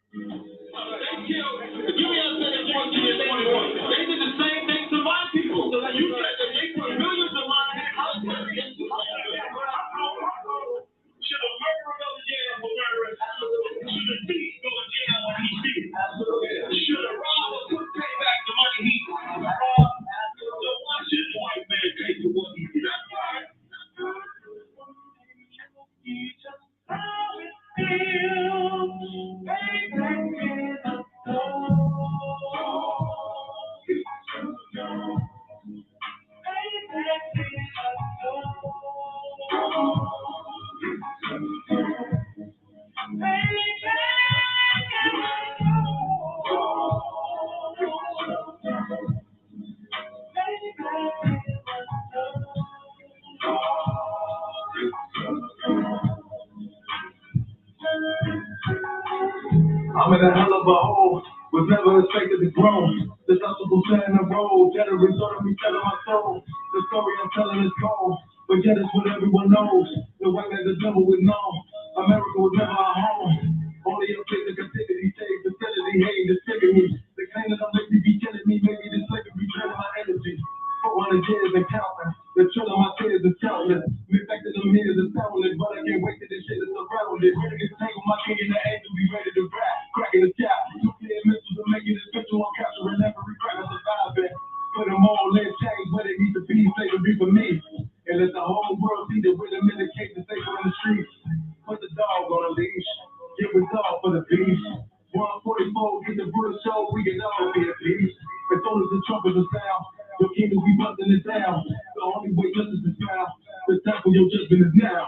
They did the same thing to my people. So that you said that they put millions of my houses against the should a murderer go to jail for murdering? Absolutely. Should a thief go to jail when he steals? Absolutely. Should a robber pay back the money he robbed? So why should the white man pay for what he did? I'm in a hell of a hole, was never expected to grow. The possible set in a row, generous sort of me telling my soul. The story I'm telling is cold, but yet it's what everyone knows. The way that the devil would know, America was never our home. Only a place of captivity, safe facility, hating, disfiguring me. The claim that I'm ready to be killing me, maybe this slavery be draining my energy. 400 years and counting, the trail of my tears is countless. Me back to them years is countless, but I can't wait till this shit is surrounded. Ready to tangle my king in the angel, be ready to rap. Cracking the cap, nuclear missiles are making this picture. I'm capturing every crack I'm surviving. Put them all in chains where they need to be, slavery for me. And let the whole world see that we're the men that came to safer in the streets. Put the dog on a leash, give a dog for the beast. 144, get the brutal show, we can all be at peace. As soon as the trumpets are sound, your kingdom be busting it down. The only way justice is found, the time for your judgment is now.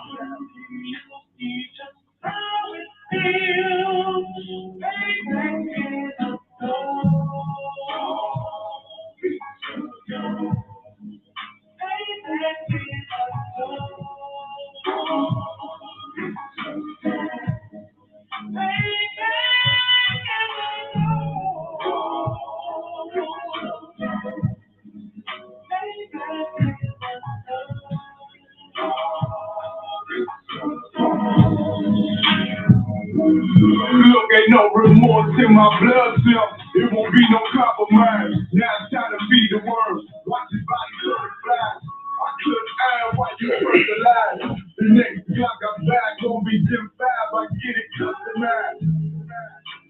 Look, ain't no remorse in my blood cell. It won't be no compromise. Now it's time to feed the worms. Watch his body turn flies. I couldn't iron while you fertilize. The next clock I'm back gonna be Jim 5. I get it customized.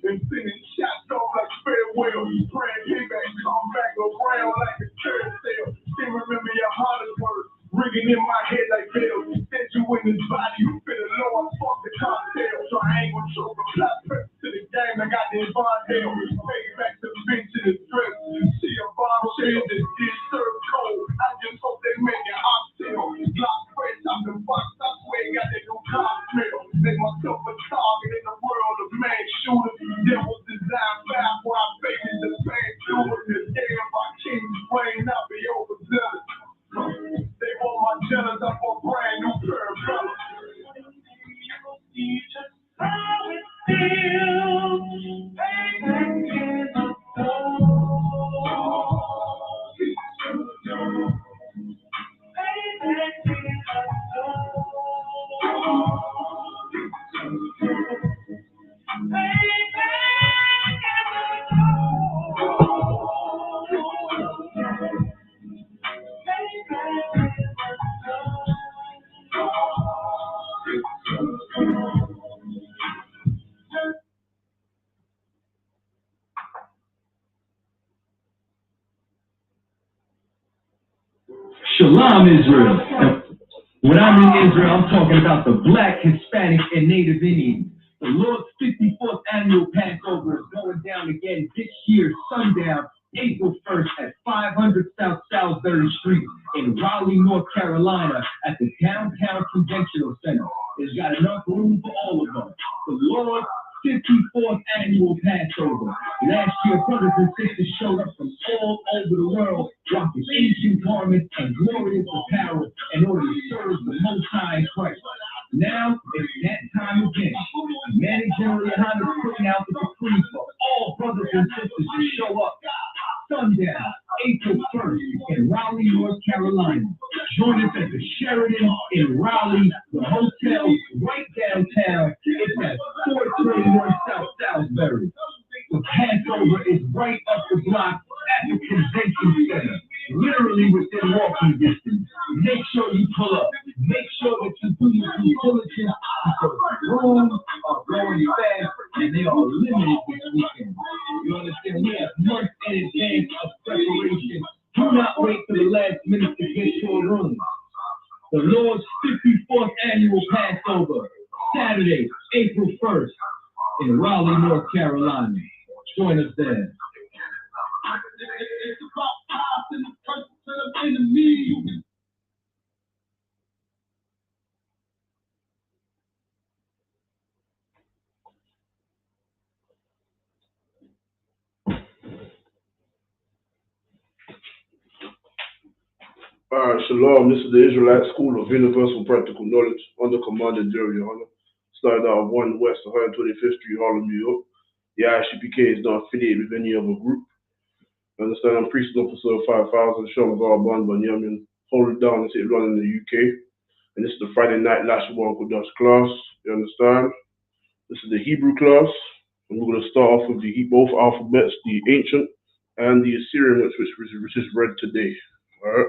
And sending shots off like farewell. Praying payback come back around like a carousel. Still remember your hardest words ringing in my head like bells. Said you in this body, you finna know I fuck the cocktail. So I ain't gonna choke a plot prep to the game. I got this bondale. Pay back the bench in the dress. See a bomb shell that did serve cold. I just hope they make an oxtail. Block fresh out the box. I swear got that new cocktail. Make myself a target in the world of man shooters. There was designed back where I faded the pain. Doing the damn my king's brain. I'll be overzealous. They want my jealous up for a brand new pair of brothers. Just how it feels. Shalom, Israel. When I'm in Israel, I'm talking about the Black, Hispanic, and Native Indians. The Lord's 54th annual Passover is going down again this year, sundown, April 1st at 500 South Salisbury Street in Raleigh, North Carolina at the Downtown Conventional Center. It's got enough room for all of us. The Lord's 54th annual Passover. Last year, brothers and sisters showed up from all over the world, rocking ancient garments and glorious apparel in order to serve the Most High Christ. Now, it's that time again. Manny General Yohana is putting out the decree for all brothers and sisters to show up. Sundown, April 1st in Raleigh, North Carolina. Join us at the Sheridan in Raleigh, the hotel right downtown. It's at 421 South Salisbury. The Passover is right up the block at the convention center, literally within walking distance. Make sure you pull up. Make sure that you do your due diligence because the rooms are going fast and they are limited this weekend. You understand? We have months in advance of preparation. Do not wait till the last minute to get your room. The Lord's 54th annual Passover, Saturday, April 1st, in Raleigh, North Carolina. Join us there. It's about power in the presence of the enemy. Shalom. This is the Israelite School of Universal Practical Knowledge under Commander Jerry Hunter. Started out of 1 West 125th Street, Harlem, New York. The ISUPK is not affiliated with any other group. Understand? I'm priest officer of 5,000, Shamgar Ban Yamin, hold it down and sit running in the UK. And this is the Friday night Lashawan qadash class. You understand? This is the Hebrew class. And we're going to start off with both alphabets, the ancient and the Assyrian, which is read today. All right.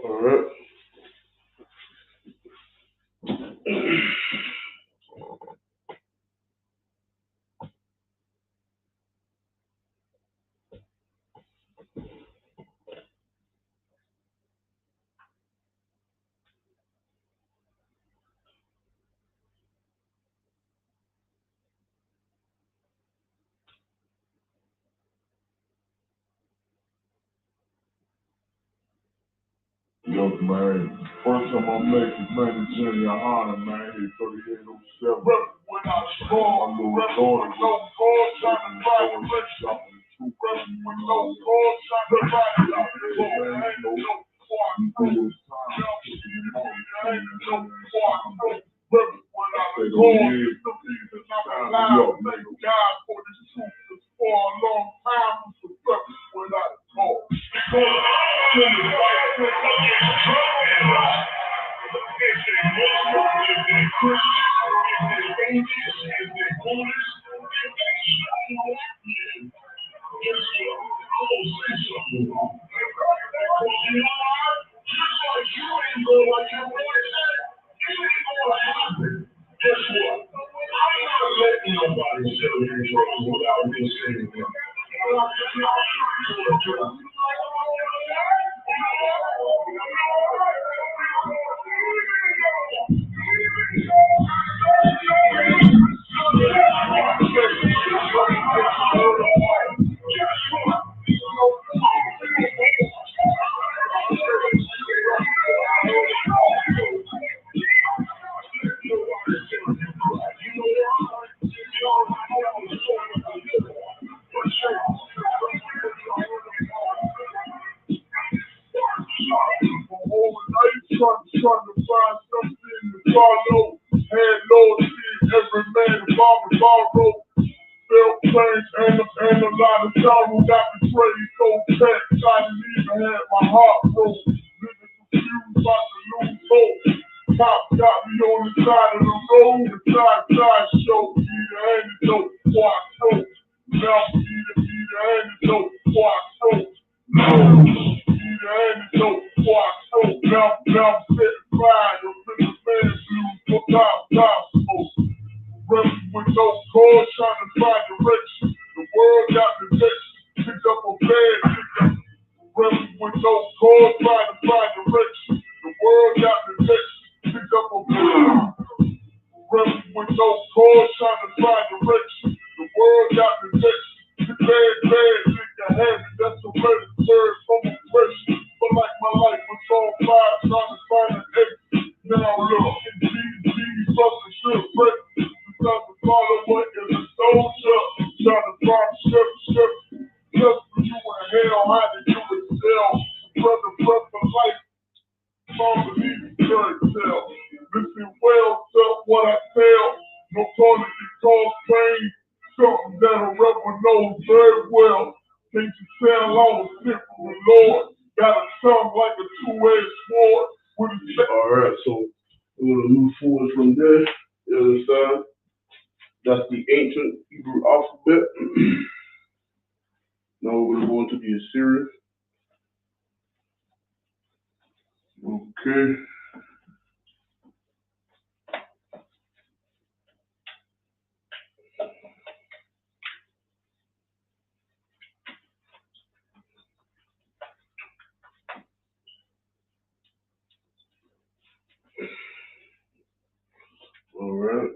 All right. Look, man, first time I make is man, it's Junior Hunter, man, he 3807. When I score, my little daughter, no call, trying to find a rich shop in the truth, with no call, trying to find a rich shop. Trying to find something to follow. Had Lord see every man borrow. Felt change and a lot of sorrow. Got betrayed, so bad. I didn't even have my heart broke. Living confused, about to lose hope. Pop got me on the side of the road. The side show. Be the antidote before I choke. Now be the antidote before I choke. Be the antidote before I choke. Now I'm sitting fried. I'm in the man blues. For time smoke. Running with no cause, trying to find direction. The world got me vexed. Picked up a bad nigga. Running with no cause, trying to find direction. The world got me vexed. Picked up a bad. Running with no cause, trying to find direction. The world got me vexed. The bad nigga had me. That's a red word from oppression. But like my life was on fire, trying to find an exit. Now look, GG, fucking shit, break. Trying to follow what is a soldier. Trying to find ship. Just for you in hell, how did you excel? Brother for life. Mom believe can't tell. Listen well, tell what I tell. No calling can cause pain. Something that a rebel knows very well. Can't you tell I was sent from the Lord? Got a tongue like a two-edged sword. Alright, so we're gonna move forward from there. You understand? That's the ancient Hebrew alphabet. Now we're going to go into the Assyrian. Okay. All right.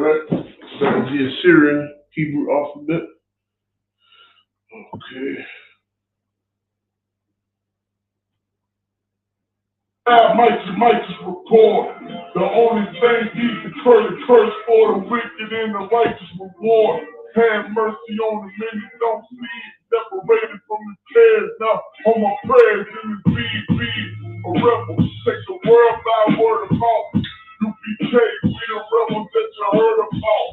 Alright. That'll be a Syrian Hebrew alphabet. Okay. Mike's report. The only thing he can curse for the wicked and the righteous reward. Have mercy on the many don't sleep, separated from the cares. Now on my prayers in the be a rebel. Take the world by word of mouth. UPK, we the rebels that you heard about.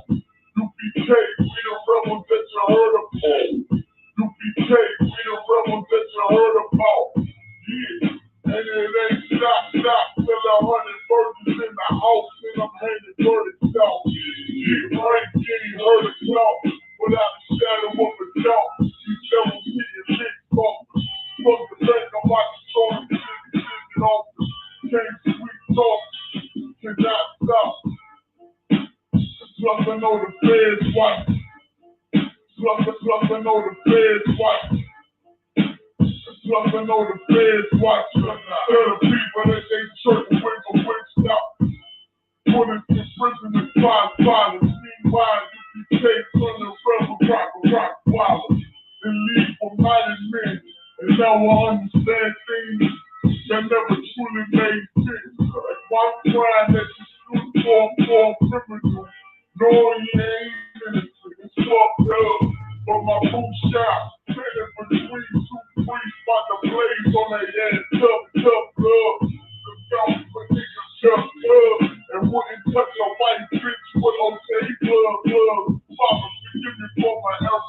UPK, we the rebels that you heard about. UPK, we the rebels that you heard about. Yeah. And it ain't stop till 100 virgins in the house and I'm hanging dirty south. Yeah, right, getting heard of talk without a shadow of a doubt. You devils see your lick bumpers. Fuck the bank, I'm watching short and office. Can't sweet talk, cannot stop. Plus I know the feds watch. Plus I know the feds watch. Plus I know the feds watch. Tell the people that they church when stop. Put it in prison and five violence. Meanwhile, you take from the rebel rock violence. And leave for mighty men. And now I understand things that never truly made sense. Like one crime that you stood for criminal. Knowing you ain't innocent. It's fucked up. But my boot shop, sitting between two priests, about to blaze on their head. Tough love. The government niggas tough love. And wouldn't touch a white bitch with okay love. Father, forgive me for my error.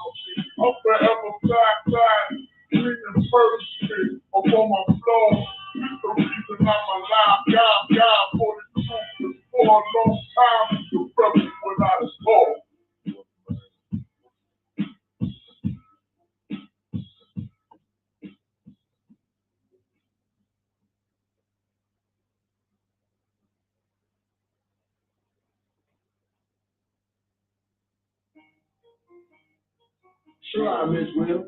I'm forever side, cleaning first shit upon my floor. This the reason I'm alive. God for the truth. For a long time, the rebel without a soul. Sure, Miss Will.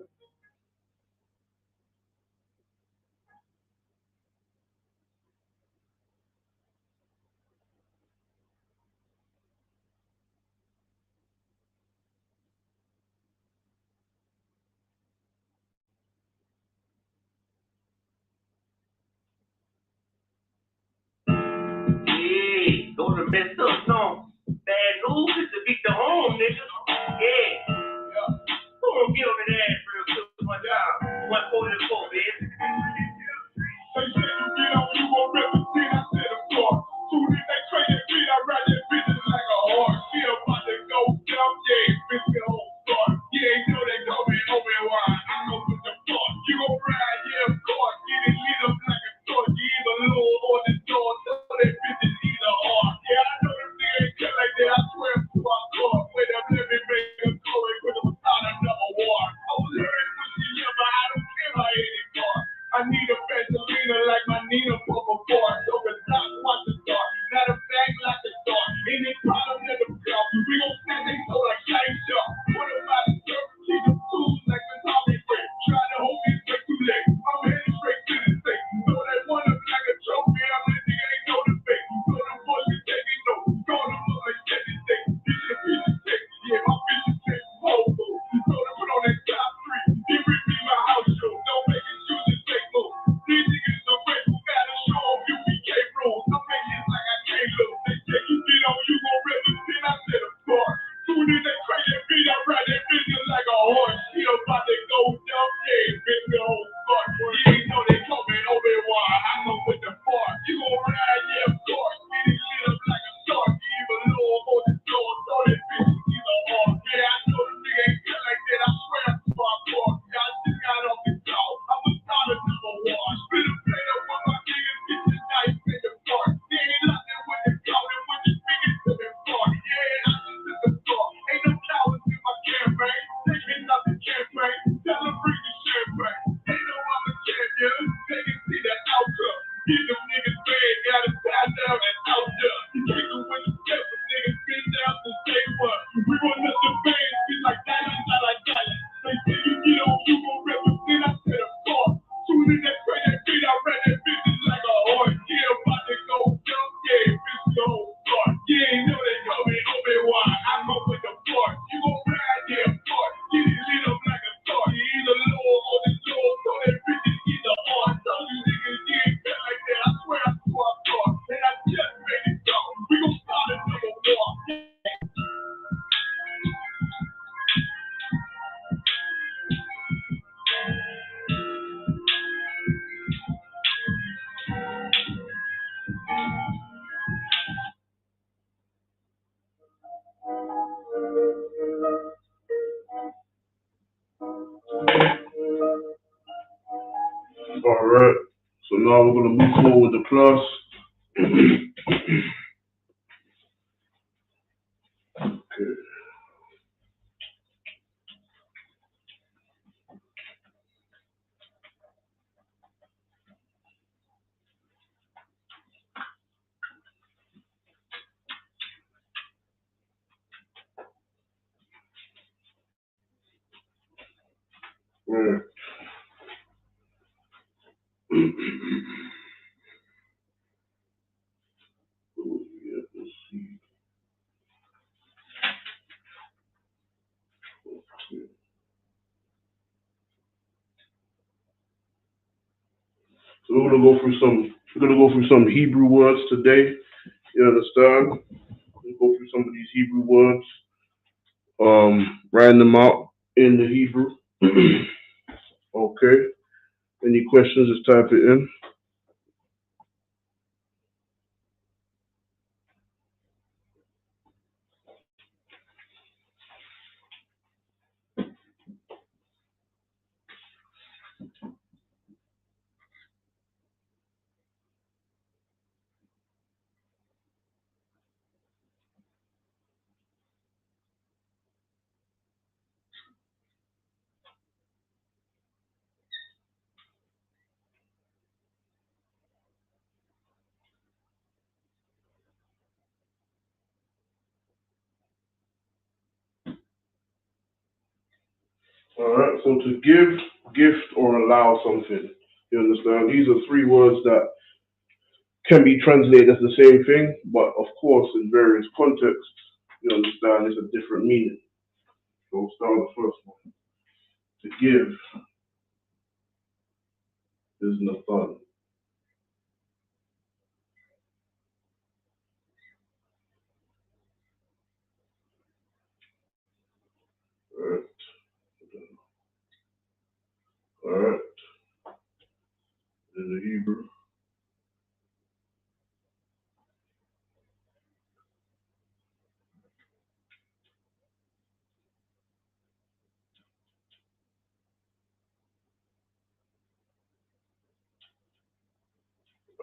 Yeah, those are messed up songs. Bad news is to beat the home, nigga. Yeah. Who gonna get on that ass real quick one time? 144, baby. They said you get on, you gon' represent, I said of course. Soon as they trade that beat, I ride that bitch like a horse. She about to go down, yeah, bitch, get on start. Yeah, you know they call me Obi-Wan, I know with the floor. You gon' ride, yeah, of course. Get it lit up like a torch. You either low or the door, know that bitch is either or. Yeah, I know them niggas ain't cut like that, I swear to my God. Wait up, let me make a story, cause I'm without another war. I was hearing what she hear, but I don't care about anything. All right. So now we're gonna move forward with the class. Okay. Right. Let's see. So we're gonna go through some Hebrew words today. You understand? We'll go through some of these Hebrew words. Writing them out in the Hebrew. Okay. Any questions, just type it in. All right. So to give, gift, or allow something. You understand? These are three words that can be translated as the same thing, but of course, in various contexts, you understand, it's a different meaning. So we'll start with the first one. To give is Nathan. All right. All right. In the Hebrew.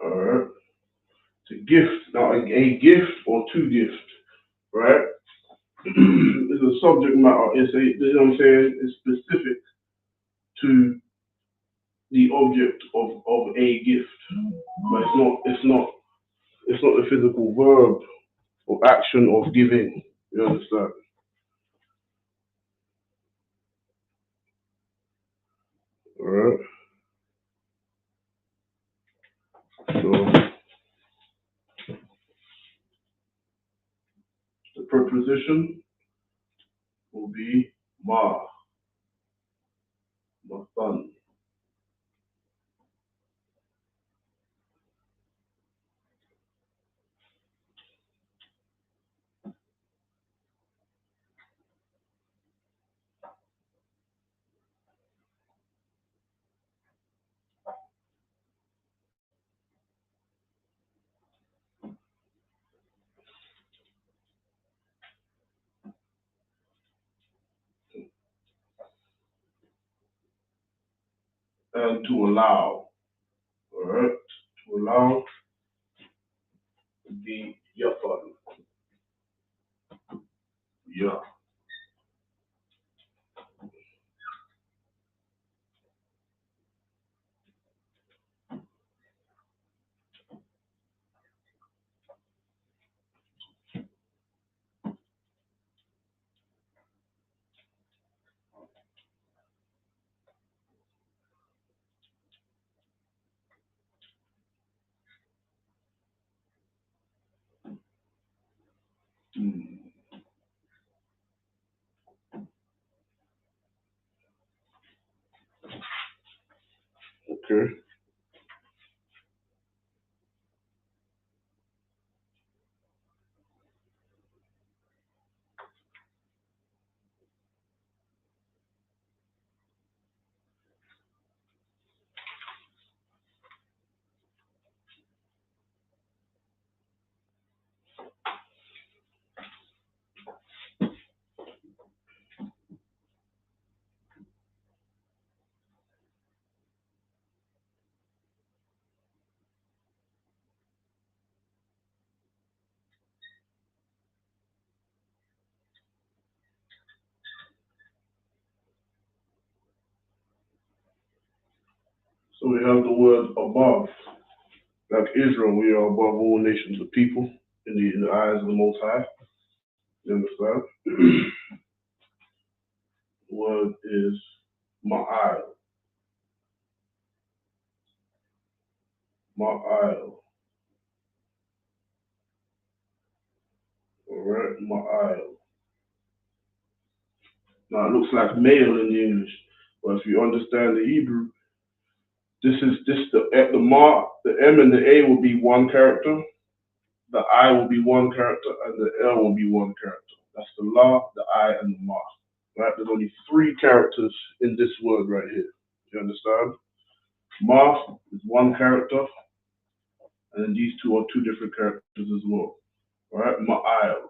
All right. To gift. Now, a gift or to gift, right? It's a subject matter. It's a, you know what I'm saying? It's specific to the object of a gift, but it's not the physical verb or action of giving. You understand? All right. So the preposition will be my son. And to allow. All right. To allow would be your son. Yeah. Hmm. Okay. So we have the word above. Like Israel, we are above all nations of people in the eyes of the Most High. You understand? The word is ma'al. Ma'al. Alright, ma'al. Now it looks like male in the English, but if you understand the Hebrew, the M and the A will be one character, the I will be one character, and the L will be one character. That's the La, the I, and the Ma. Right? There's only 3 characters in this word right here. You understand? Ma is one character, and then these 2 are 2 different characters as well. Alright, Ma'al.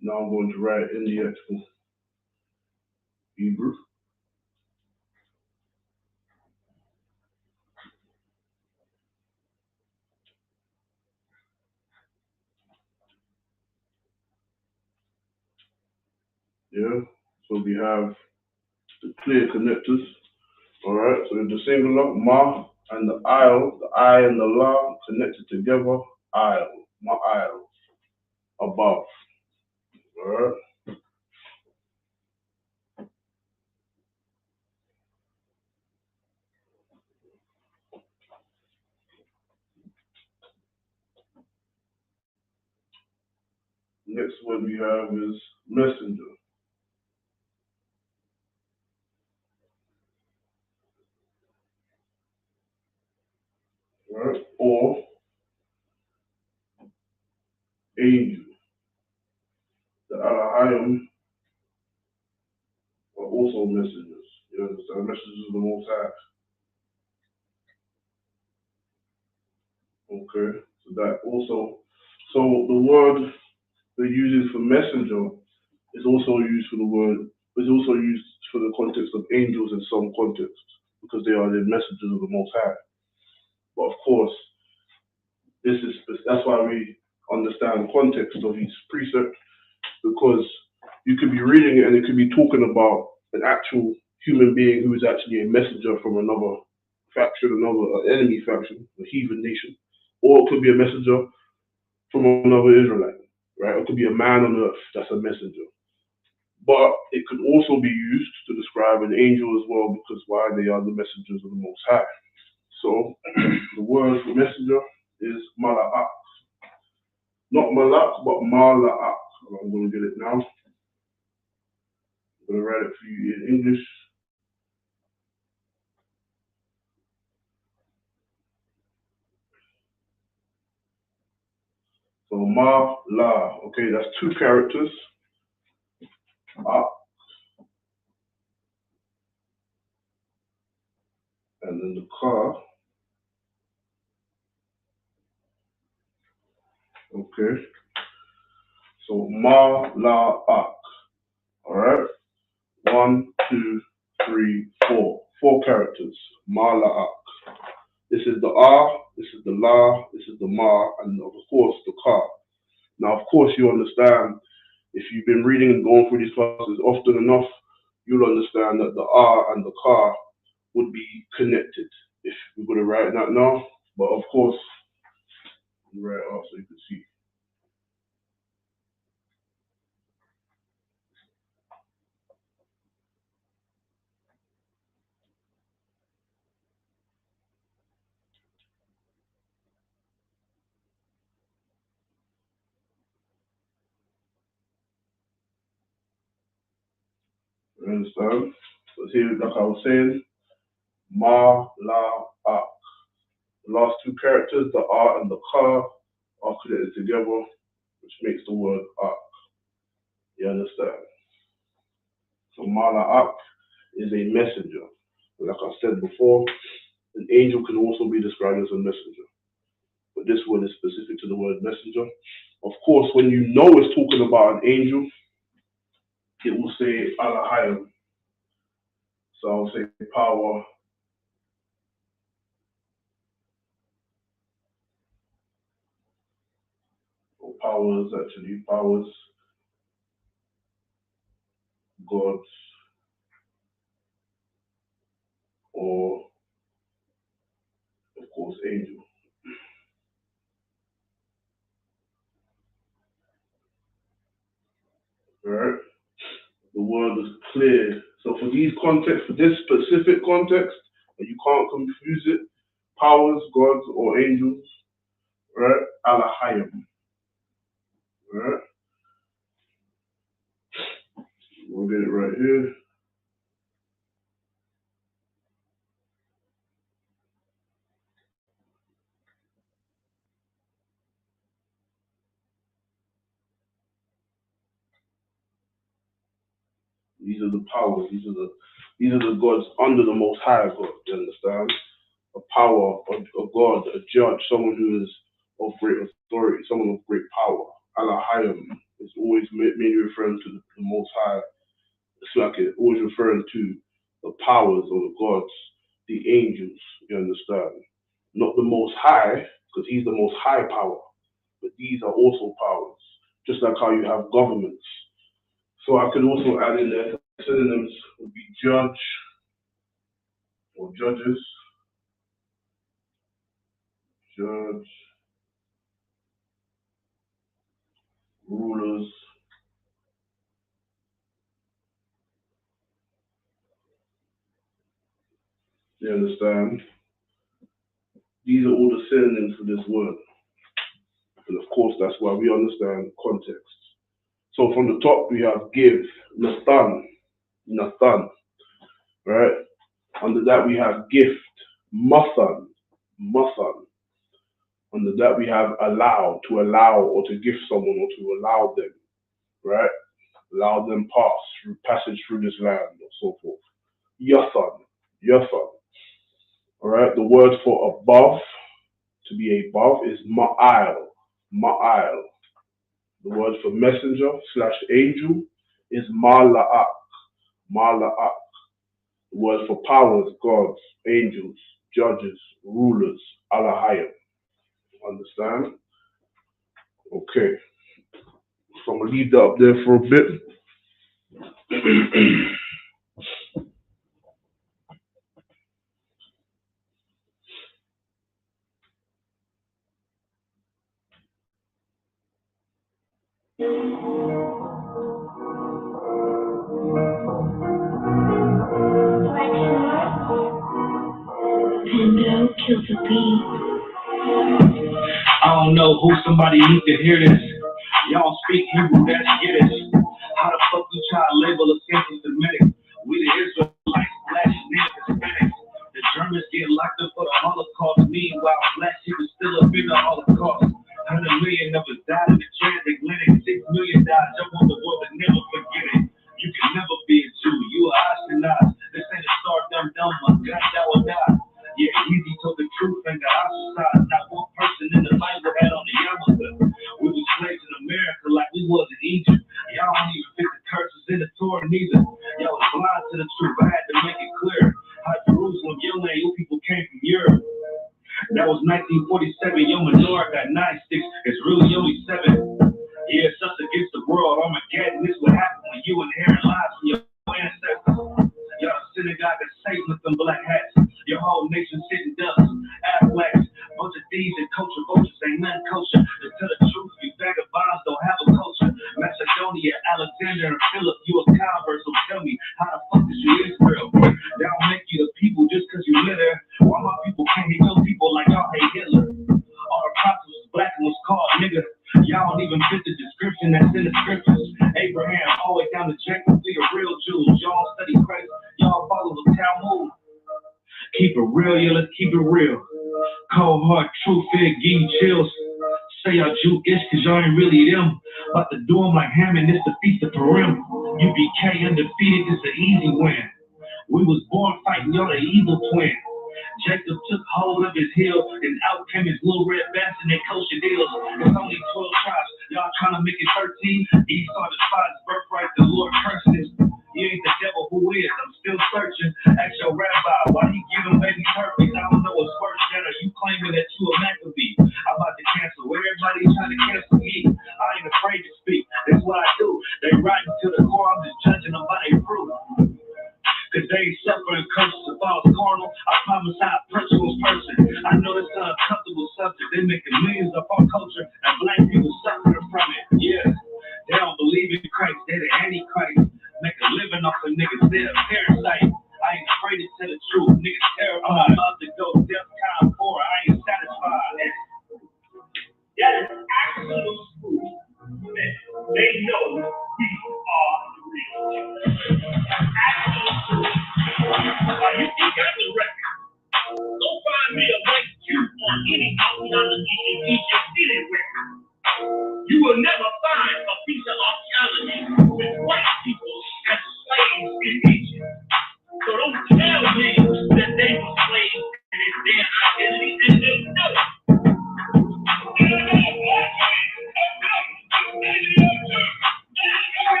Now I'm going to write in the actual Hebrew. Yeah, so we have the clear connectors. Alright, so the singular, ma, and the aisle, the I and the la connected together, aisle, ma'al, above. Alright, next one we have is messenger. Alright, or angel. The Alahayim are also messengers. You understand? Messengers of the Most High. Okay, so that also, so the word they uses for messenger is also used for the word, is also used for the context of angels in some contexts, because they are the messengers of the Most High. But of course, that's why we understand context of each precept, because you could be reading it and it could be talking about an actual human being who is actually a messenger from another faction, another enemy faction, a heathen nation, or it could be a messenger from another Israelite, right? It could be a man on earth that's a messenger. But it could also be used to describe an angel as well, because why? They are the messengers of the Most High. So the word for messenger is mala'ak. Not malak, but mala'ak. I'm going to get it now. I'm going to write it for you in English. So ma-la, okay, that's 2 characters. Ak, and then the ka. Okay. So ma-la-ak. All right. 1, 2, 3, 4. 4 characters. Ma-la-ak. This is the ah, this is the la, this is the ma, and of course the ka. Now, of course, you understand, if you've been reading and going through these classes often enough, you'll understand that the ah and the ka would be connected. If we're going to write that now, but of course, write it out so you can see. You understand? So here, like I was saying, ma, la, ak. The last 2 characters, the ah and the ka, are connected together, which makes the word ak. You understand? So ma, la, ak is a messenger. Like I said before, an angel can also be described as a messenger. But this one is specific to the word messenger. Of course, when you know it's talking about an angel, it will say Alahayim. So I'll say power, or powers, actually, powers, gods, or angel. Alright? The word is clear. So for these contexts, for this specific context, and you can't confuse it, powers, gods, or angels, right? Alahayim. Right? We'll get it right here. These are the powers. These are the gods under the Most High God. You understand? A power, a god, a judge, someone who is of great authority, someone of great power. Alahayim is always mainly referring to the Most High. It's like it's always referring to the powers or the gods, the angels. You understand? Not the Most High, because he's the Most High power. But these are also powers, just like how you have governments. So I could also add in there, synonyms would be judge or judges, judge, rulers, you understand? These are all the synonyms for this word. And of course, that's why we understand context. So from the top, we have give, Nathan, right? Under that, we have gift, Mathan. Under that, we have allow, to allow or to give someone or to allow them, right? Allow them passage through this land or so forth. Yathan. All right, the word for above, to be above, is ma'al. The word for messenger / angel is mala'ak. The word for powers, gods, angels, judges, rulers, alahayim. Understand? Okay. So I'm going to leave that up there for a bit. I don't know who somebody needs to hear this. Y'all speak Hebrew, that's get it. How the fuck you try to label us anti-Semitic? We the Israelites, black niggas, Hispanics. The Germans get locked up for the Holocaust. Meanwhile, black people still up in the Holocaust. 100 million of us died in the transatlantic. 6 million died. Jump on the board, but never forget it. You can never be a Jew. You are Ashkenaz. This ain't a star dumb. My God, that will die. Yeah, Easy told the truth and got ostracized. Not one person in the Bible had on the yarmulke. We were slaves in America like we was in Egypt. Y'all don't even fit the curses in the Torah neither. Y'all was blind to the truth. I had to make it clear. How Jerusalem, your land, you people came from Europe. That was 1947. Your menorah got 9 sticks. It's really only 7. Yeah, it's us against the world. Armageddon. This what happened when you inherit lies from your ancestors. Y'all synagogue of Satan with them black hats. Your whole nation sitting ducks, Aflacs, bunch of thieves and culture vultures, ain't nothing kosher. To tell the truth, you vagabonds don't have a culture. Macedonia, Alexander, and Philip, you a convert, so tell me, how the fuck is you Israel? They don't make you the people just cause you live there. Why my people can't hate your people like y'all hate Hitler? All the prophets was black and was called nigga. Y'all don't even fit the description that's in the scriptures. Abraham, all the way down to Jacob, we the real Jews. Y'all study Christ, y'all follow the Talmud. Keep it real, yeah, let's keep it real. Cold hard truth, it give you chills. Say y'all Jew-ish, cause y'all ain't really them. About to do them like Hammond, it's the Feast of Purim. UBK undefeated, it's an easy win. We was born fighting, y'all the evil twin. Jacob took hold of his heel, and out came his little red bats and they kosher deals. It's only 12 tribes, y'all trying to make it 13. Esau despised his birthright, the Lord cursed it. You ain't the devil, who is? I'm still searching. Ask your rabbi, why he give him baby herpes? I don't know what's worse than are you claiming that you a Maccabee? I'm about to cancel everybody trying to cancel me. I ain't afraid to speak, that's what I do. They riding to the core, I'm just judging them by their fruit. Cause they ain't suffering curses of false carnal. I promise I'll punch you in person. I know this They making millions of our culture and black people suffering from it. Yeah. They don't believe in Christ. They're the Antichrist. Make a living off of niggas. They're a parasite. I ain't afraid to tell the truth. Niggas terrified. I'm about to go death time for. I ain't satisfied. That is absolute truth. They know we are the real deal. Absolute truth. You got the record. Go find me a white Jew on any archaeology in Egypt anywhere. You will never find a piece of archaeology with white people as slaves in Egypt. So don't tell me that they were slaves and it's their identity, and they know it.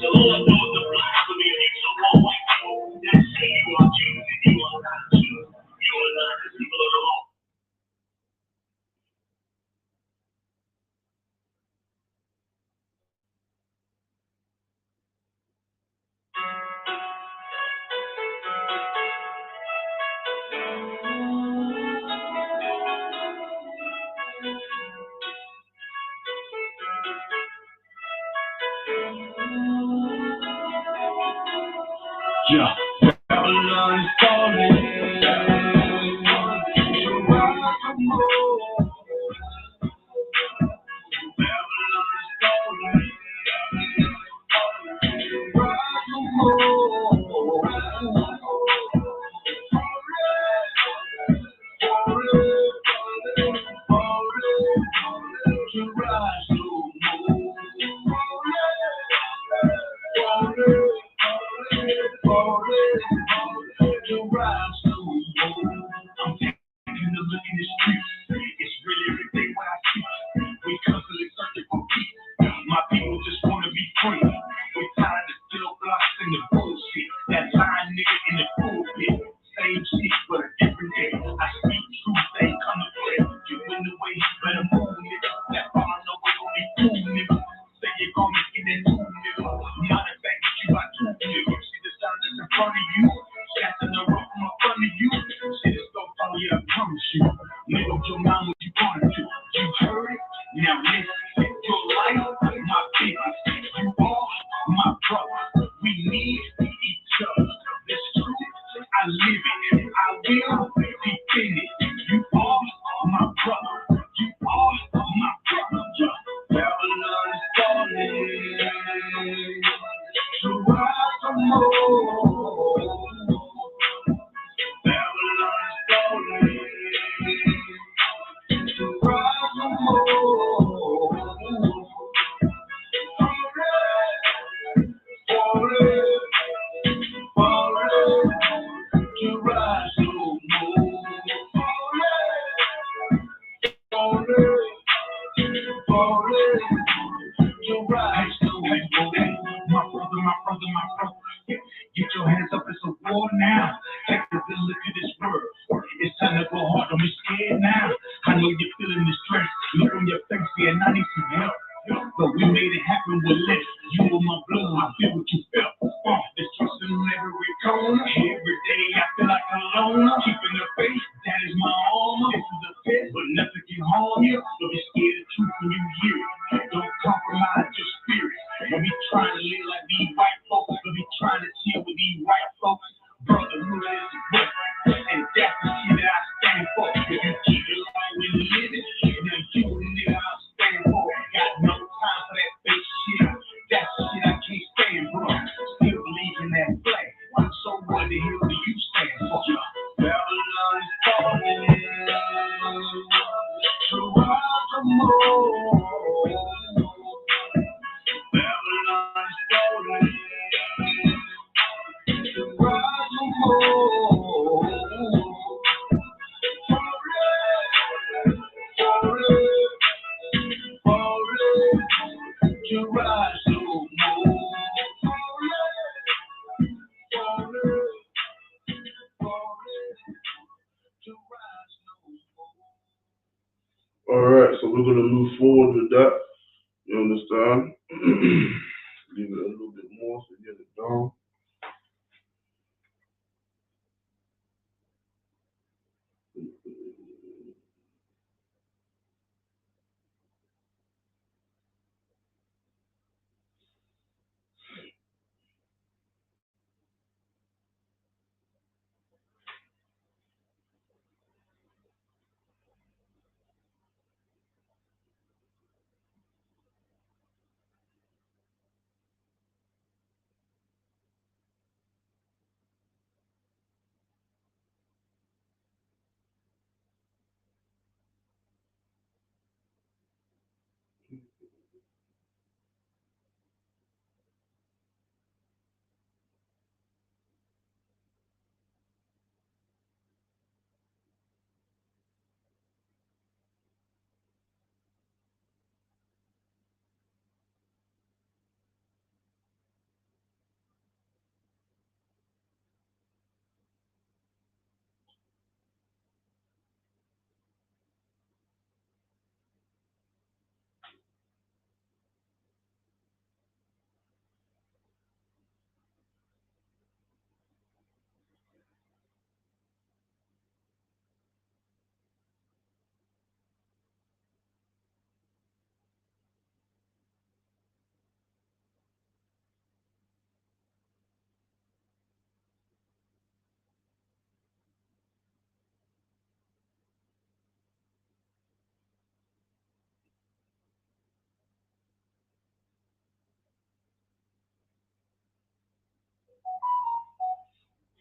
The Lord knows the blasphemy of you so-called white people that say you are Jews and you are not Jews. You are not the people of the law. Yeah. Babylon is calling. All right, so we're gonna move forward with that. You understand? Leave it a little bit more so you get it down.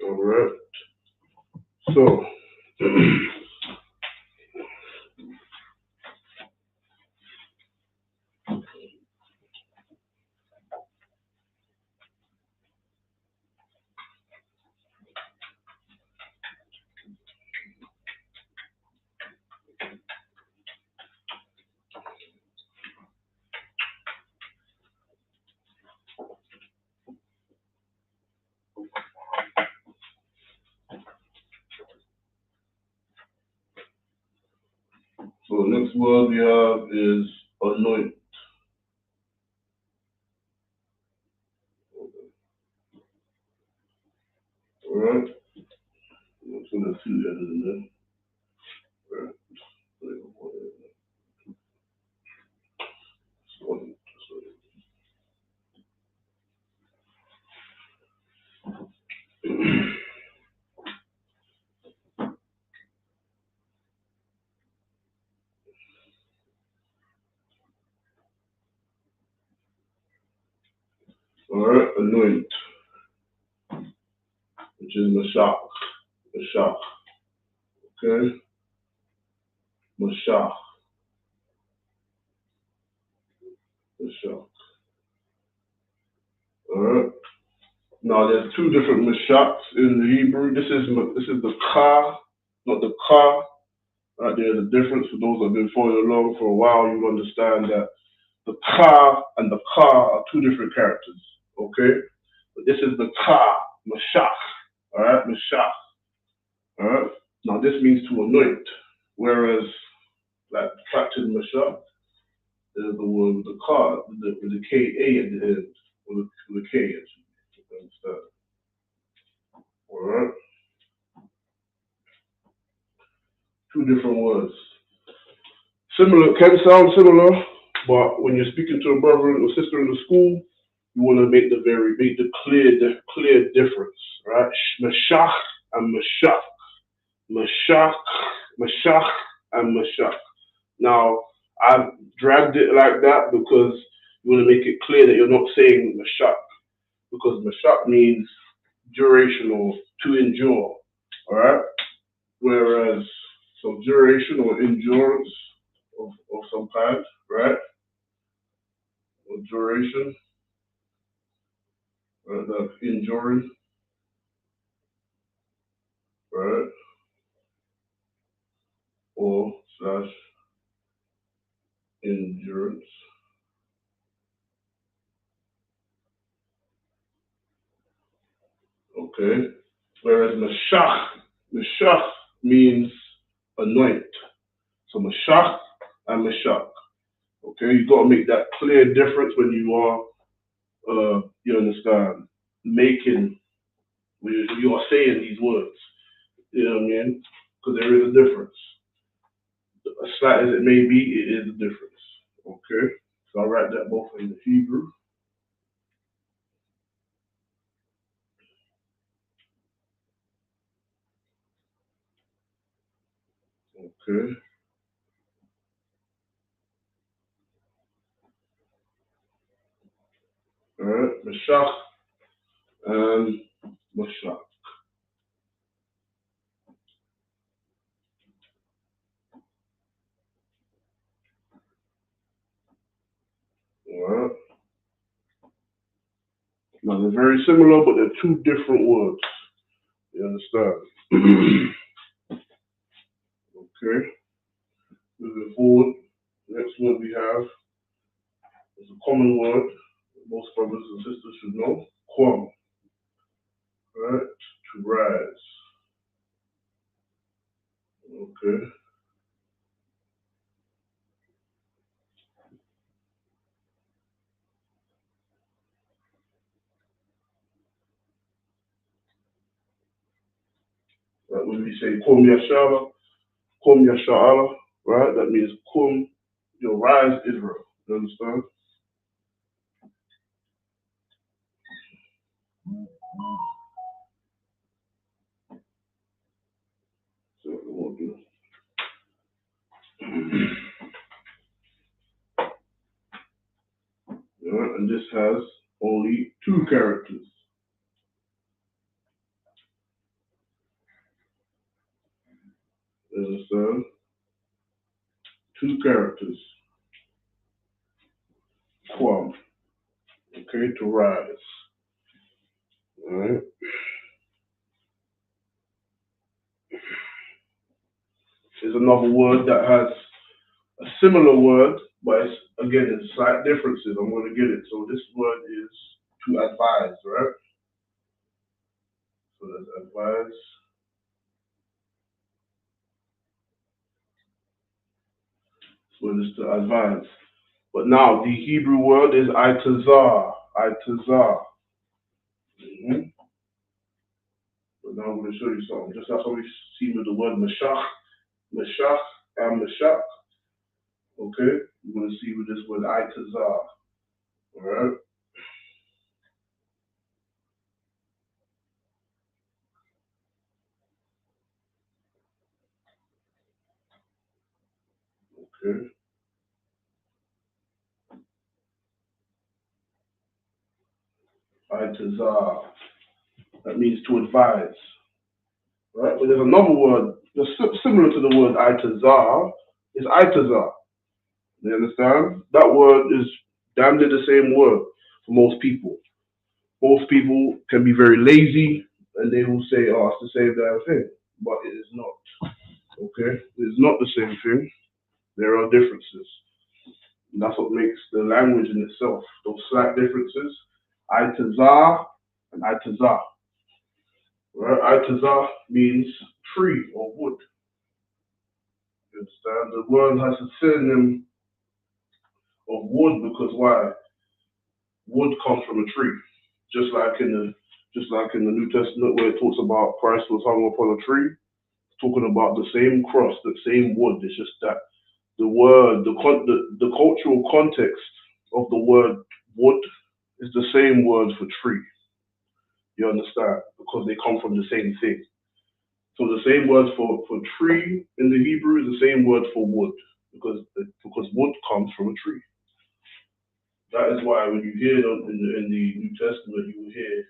All right. So, so the next word we have is anoint. All right. I'm just gonna see that in there. All right. All right, anoint, which is mashach. Mashach. Okay? Mashach. Mashach. All right. Now there's two different mashachs in the Hebrew. This is the ka, not the ka. Right, there's a difference for those that have been following along for a while. You understand that the ka and the ka are two different characters. Okay? But this is the ka, mashach. All right, mashach. All right. Now this means to anoint, whereas like fractured mashach, there's the one with the ka, with the ka at the end, with the k. You understand? All right. Two different words. Similar, can sound similar, but when you're speaking to a brother or sister in the school, you want to make the clear difference, right? Mashach and mashach. Mashach and mashach. Now, I've dragged it like that because you want to make it clear that you're not saying mashach, because mashach means duration or to endure, all right? Whereas, so duration or endurance of some kind, right? Or duration, the enduring, right? Or slash endurance. Okay. Whereas mashach means anoint. So mashach and mashach. Okay, you got to make that clear difference when you are, you understand, making, when you are saying these words. You know what I mean? Because there is a difference. As slight as it may be, it is a difference. Okay, so I'll write that both in the Hebrew. Okay. All right, mashach and mashach. All right. Now they're very similar, but they're two different words. You understand? Okay. Moving forward, next word we have is a common word that most brothers and sisters should know. Kwam. Right? To rise. Okay. Right, when we say Kum Yasha'ala, right? That means Kum, rise Israel. You understand? So we won't do. Right, and this has only two characters. You understand? Two characters. Quam. Okay, to rise. Alright. There's another word that has a similar word, but it's, again, it's slight differences. I'm going to get it. So this word is to advise, right? So that's advise. So it's to advise. But now the Hebrew word is itazar. Itazar. Mm-hmm. But now I'm going to show you something. Just that's how we see with the word mashach, mashach, and mashach. Okay? You're going to see with this word itazar. Alright? Okay? Itazar. That means to advise. Right? But there's another word that's similar to the word itazar. Is itazar. You understand? That word is damn near the same word for most people. Most people can be very lazy and they will say, oh, it's the same damn thing. But it is not. Okay? It is not the same thing. There are differences. And that's what makes the language in itself. Those slight differences. Itazar and itazar. Right? Itazar means tree or wood. You understand? The word has a synonym of wood because why? Wood comes from a tree. Just like in the New Testament where it talks about Christ was hung upon a tree, talking about the same cross, the same wood. It's just that the word, the cultural context of the word wood is the same word for tree. You understand? Because they come from the same thing. So the same word for tree in the Hebrew is the same word for wood because wood comes from a tree. That is why when you hear in the New Testament, you will hear,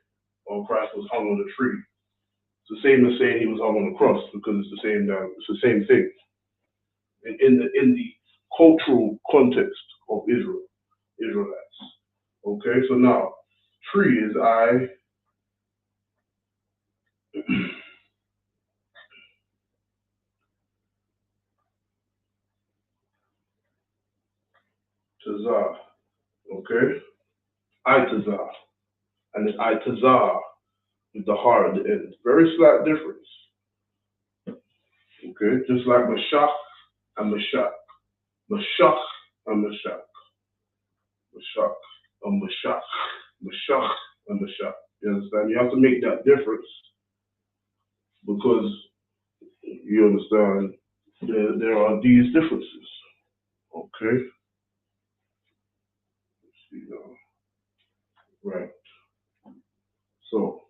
"Oh, Christ was hung on a tree." It's the same as saying he was hung on a cross because it's the same thing. In the cultural context of Israelites. Okay, so now tree is Tazar. Okay, Itazar, and then Itazar with the har at the end. Very slight difference. Okay, just like Mashach and Mashach. Mashach and Mashach. Mashach and Mashach. Mashach and Mashach. You understand? You have to make that difference because you understand there are these differences. Okay? Let's see now. Right. So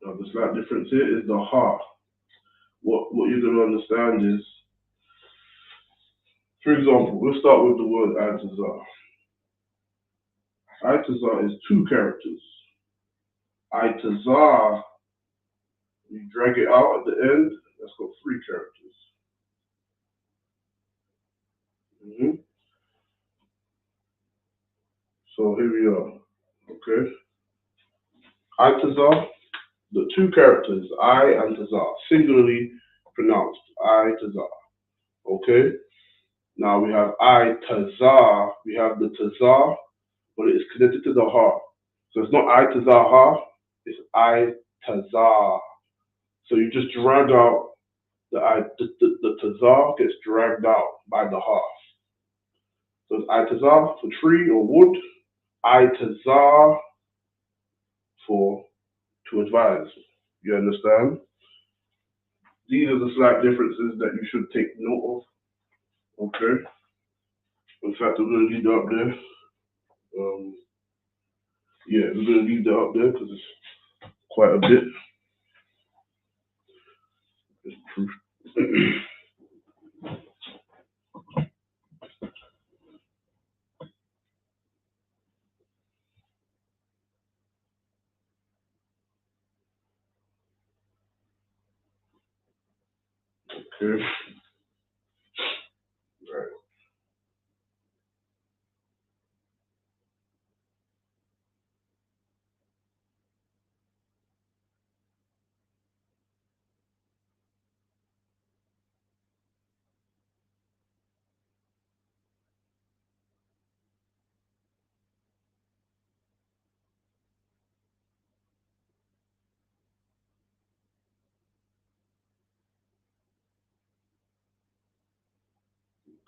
now the slight difference here is the ha. What you're gonna understand is, for example, let's start with the word Itazar. Itazar is two characters. Itazar, you drag it out at the end, that's got three characters. Mm-hmm. So here we are. Okay. Itazar, the two characters, I and Tazar, singularly pronounced, Itazar. Okay. Now we have Itazar, we have the Tazar, but it's connected to the ha. So it's not Itazar ha, it's Itazar. So you just drag out the Tazar gets dragged out by the ha. So it's Itazar for tree or wood, Itazar for to advise. You understand? These are the slight differences that you should take note of. Okay. In fact, we're going to leave that up there. Yeah, we're going to leave that up there because it's quite a bit. It's proof. Okay. Right.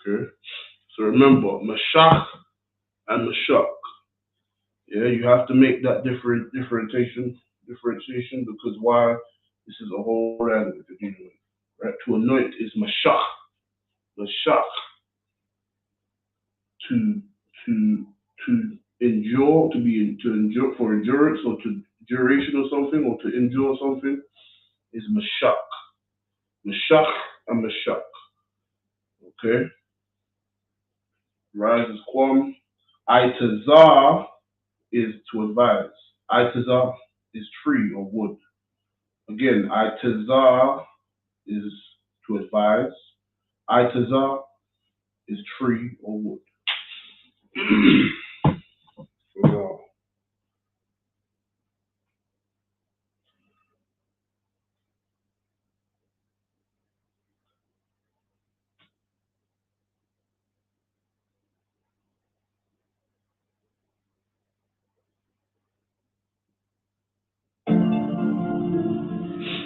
Okay. So remember, Mashach and Mashach. Yeah, you have to make that differentiation because why? This is a whole language to deal with. Right? To anoint is Mashach. Mashach. To to to endure, to endure for endurance or to duration or something or to endure something is Mashach. Mashach and Mashach. Okay? Rise is Kwam. Itazar is to advise. Itazar is tree or wood. Again, Itazar is to advise. Itazar is tree or wood. So,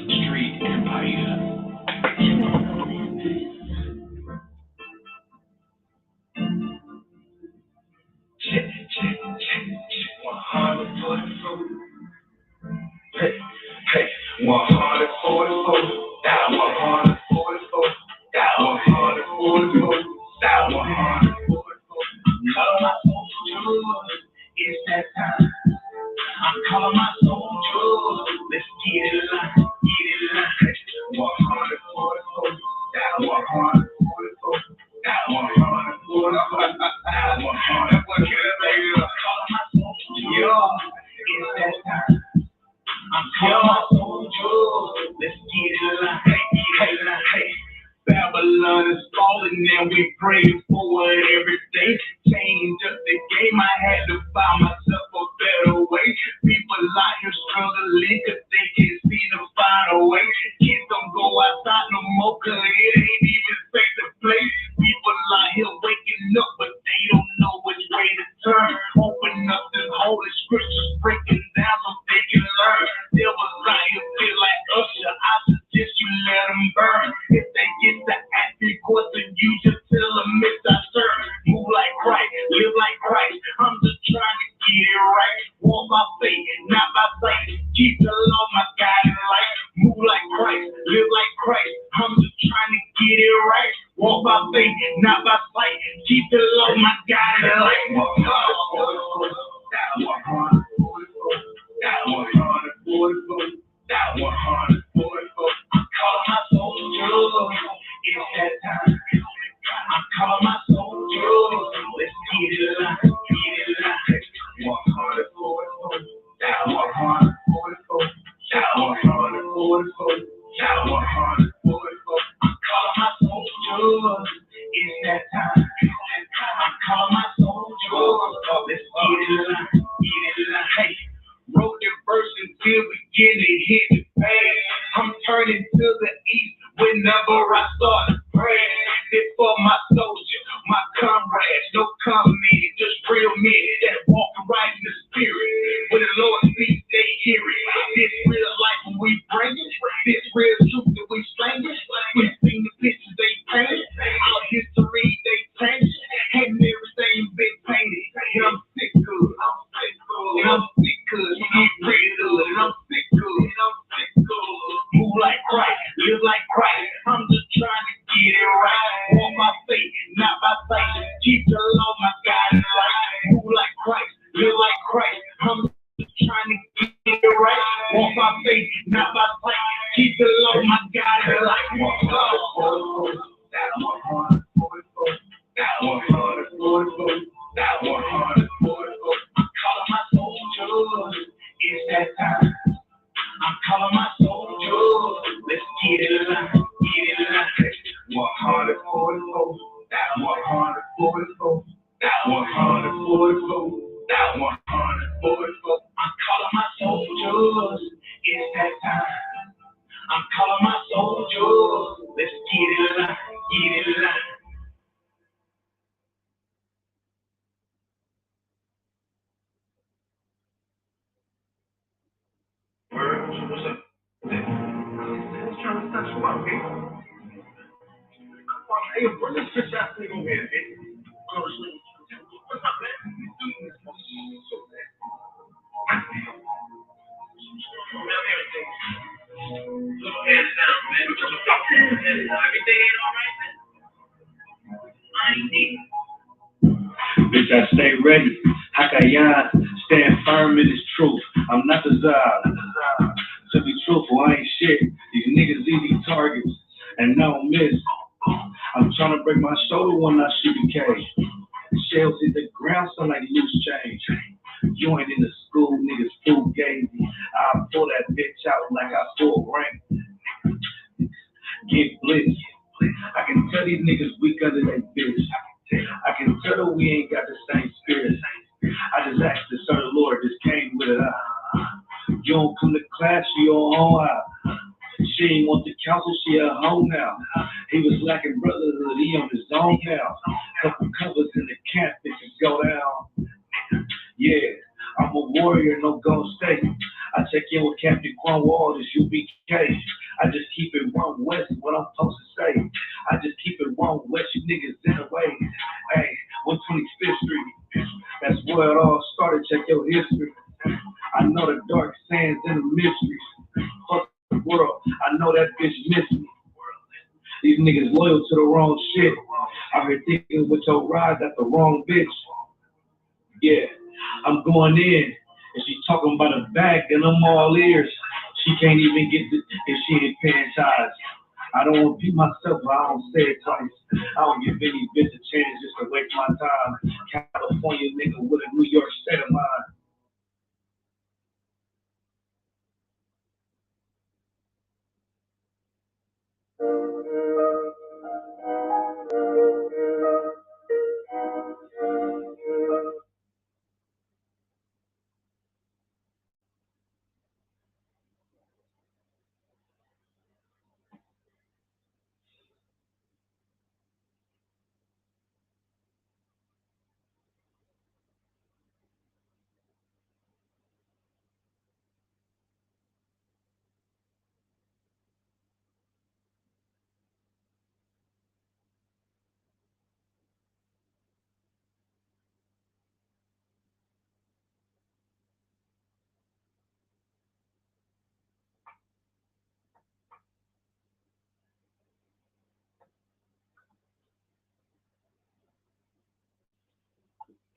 Street Empire. Check, check, check, check. 144. Hey, hey. 144. Down 144. Down 144. Down 144. Calling my soldiers. It's that time. I'm calling my soldiers. Let's get it live. Get it live. 144. Down 144. Down 144. Down 144. Calling my soldiers. It's that time. I'm calling my soldiers. Let's get it live. Get it live. Babylon is falling and we praying for it every day. Change up the game, I had to find myself a better way. People out here struggling cause they can't seem to find a way. Kids don't go outside no more cause it ain't even safe to play. People out here waking up but they don't know which way to turn. Open up this holy scriptures, breaking down so they can learn. Devils out here feel like Usher, I suggest you let them burn. If they get the acting course and you just tell them it's our turn. Move like Christ, live like Christ. I'm just trying to get it right. Walk by faith, not by sight. Keep the law, my guiding light. Move like Christ, live like Christ. I'm just trying to get it right. Walk by faith, not by sight. Keep the law, my guiding light. Down 144. Down 144. Down 144. I'm calling my soldiers. It's that time. I'm calling my soldiers. Let's get it live. Get it live. 144. Down 144. Down 144. Down 144. I'm calling my soldiers. It's that time. I'm calling my soldiers. Let's get it live. Get it live. Hey. Wrote the verse until we get it hit the pad. I'm turning to the east whenever I start to pray. This for my soldiers, my comrades, no company, just real men that walk right in the spirit. When the Lord speaks, they hear it. This real life when we bring it, this real truth that we slang it. We sing the pictures they painted, our history they changed, and everything been painted. And I'm sick of it. And I'm sick of it. Get rid of it. And I'm sick of it. And I'm sick of it. Move like Christ, live like Christ. I'm just trying to get it right. Walk by faith, not by sight. Keep the law, my guiding light. Move like Christ, live like Christ. I'm just trying to get it right. Walk by faith, not by sight. Keep the law, my guiding light. Down 144. Down 144. Down 144. I'm calling my soldiers. It's that time. I'm calling my soldiers. Let's get it live. Get it live. What's up? I'm trying to touch you up, man. Hey, bring this bitch ass nigga over here, man. What's up, man? Little hands down, man. Everything ain't alright, man. I ain't deep. Bitch, I stay ready. Hakayan, stand firm in this truth. I'm not the Zab. To be truthful, I ain't shit. These niggas easy targets, and I don't miss. I'm trying to break my shoulder when I shoot a cage. Shells hit the ground, sound like loose change. Join in the school, niggas fool gazy. I pull that bitch out like I full rank. Get blitzed. I can tell these niggas weak under that bitch. I can tell that we ain't got the same spirit. I just asked the Son of the Lord, just came with it. You don't come to class, you your own out. She ain't want the counsel, she at home now. He was lacking brotherhood, he on his own now. Couple covers in the camp, it can go down. Yeah, I'm a warrior, no gon' stay. I check in with Captain Cornwall, this UBK. I just keep it one west, what I'm supposed to say. I just keep it one west, you niggas in the way. Hey, 125th Street, that's where it all started, check your history. I know the dark sands and the mysteries. Fuck the world, I know that bitch missed me. These niggas loyal to the wrong shit. I'm here thinking with your ride, that's the wrong bitch. Yeah, I'm going in, and she's talking about a bag, and I'm all ears. She can't even get it if she ain't paying ties. I don't want to be myself, but I don't say it twice. I don't give any bitch a chance just to waste my time. California nigga with a New York state of mind.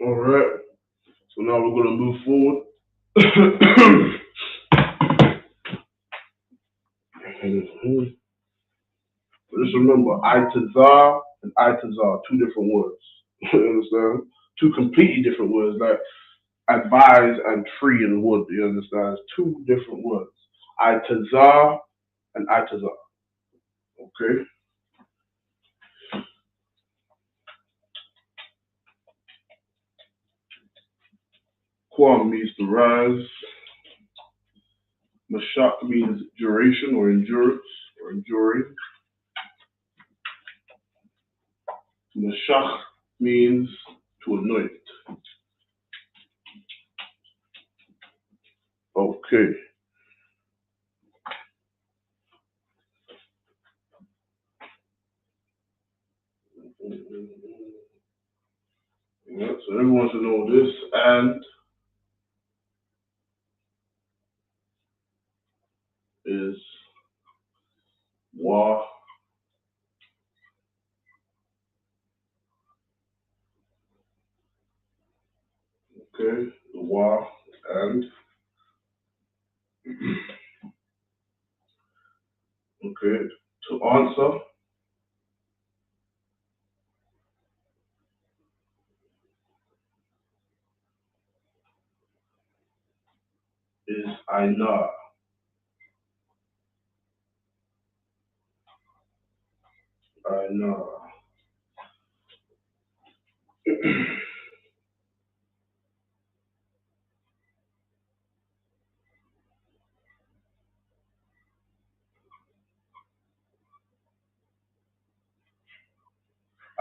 All right. So now we're gonna move forward. Just remember, Itazar and Itazar, two different words. You understand? Two completely different words, like advise and tree and wood. You understand? It's two different words. Itazar and Itazar. Okay? Quam means to rise. Mashak means duration or endurance or enduring. Mashach means to anoint. Okay. Yeah, so everyone should know this. And is wa. Okay, the wa and okay, to answer is Aina. Aina.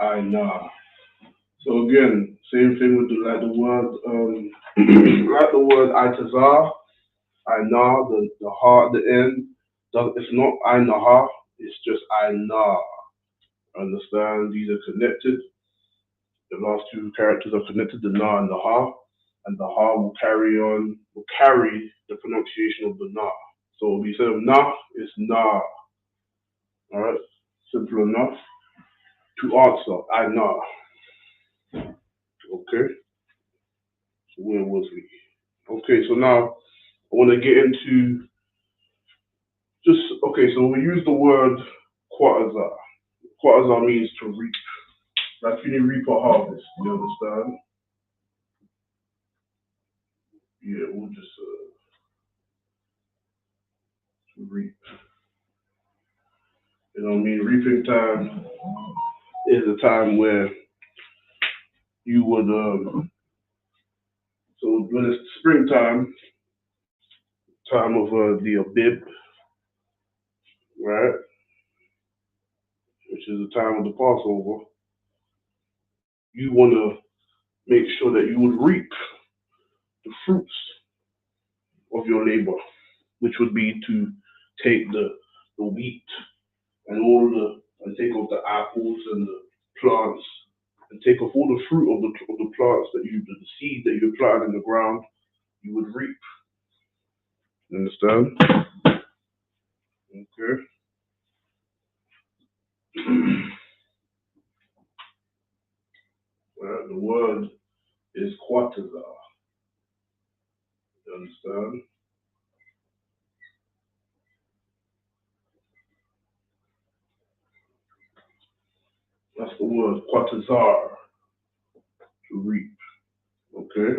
Aina. So again, same thing with the word like the word Itazar. Aina, the ha at the end, it's not Ainaha, it's just Aina. Understand? These are connected. The last two characters are connected, the na and the ha will carry the pronunciation of the na. So instead of na, it's na. Alright? Simple enough to answer. Aina. Okay? So where was we? Okay, so now I want to get into so we use the word quataza. Quataza means to reap. Like when you reap a harvest, you understand? Yeah, we'll just reap. You know what I mean? Reaping time is a time where you would, so when it's springtime, time of the Abib, right? Which is the time of the Passover, you want to make sure that you would reap the fruits of your labor, which would be to take the wheat and take off the apples and the plants and take off all the fruit of the plants the seed that you plant in the ground, you would reap. You understand? Okay. Well, the word is quataza. You understand? That's the word quatazar, to reap. Okay?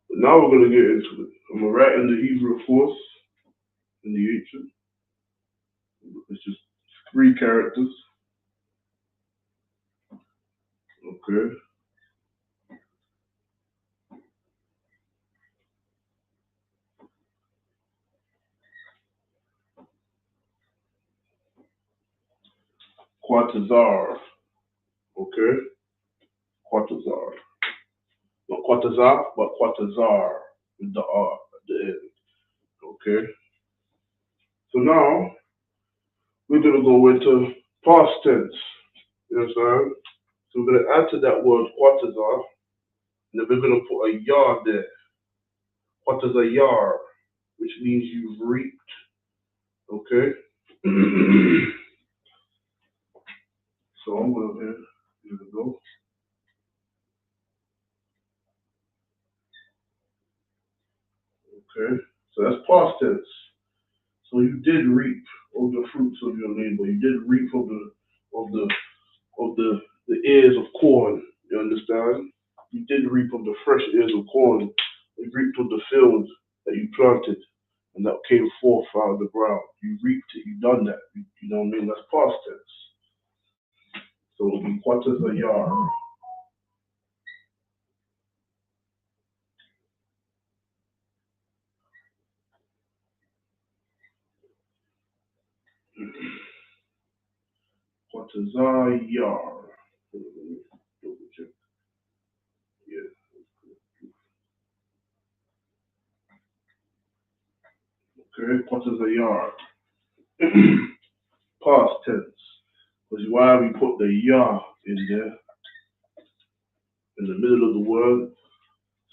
But now we're going to get into it. I'm going to write in the Hebrew, of course, in the ancient. It's just 3 characters. Okay? Quatazar. Okay? Quatazar. Not quatazar, but quatazar with the R at the end. Okay? So now we're going to go into past tense. You understand? So we're going to add to that word quatazar, and then we're going to put a yar there. Quatazar, which means you've reaped. Okay? So I'm going to here we go. Okay? So that's past tense. So you did reap of the fruits of your labor. You did reap of the ears of corn. You understand? You did reap of the fresh ears of corn. You reaped of the field that you planted and that came forth out of the ground. You reaped it. You done that. You know what I mean? That's past tense. So it'll be quarters a yard. Quarters a yard. Double check. Yeah. Okay, quarters a yard. Past tense. Which is why we put the ya in there, in the middle of the word.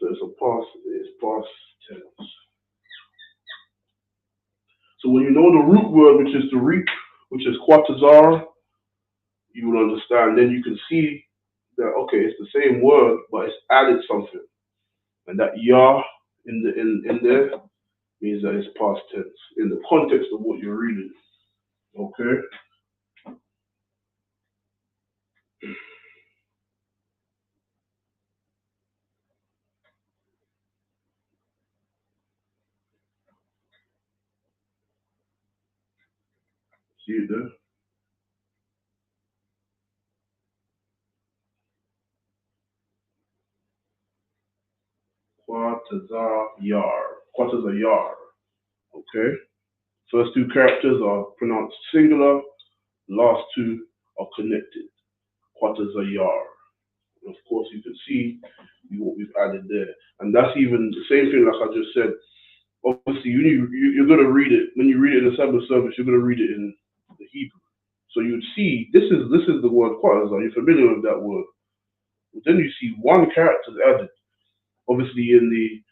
So it's past tense. So when you know the root word, which is to reap, which is quatazar, you will understand. Then you can see that, okay, it's the same word, but it's added something. And that ya in there means that it's past tense in the context of what you're reading. Okay? See it there? Quatazar yar. Quatazar yar. Okay? First 2 characters are pronounced singular, last 2 are connected. Quatazar yar. And of course, you can see what we've added there. And that's even the same thing like I just said. obviously you're going to read it. When you read it in the Sabbath service, you're going to read it in the Hebrew. So you'd see, this is the word qadash. Are you familiar with that word? But then you see one character added. Obviously in the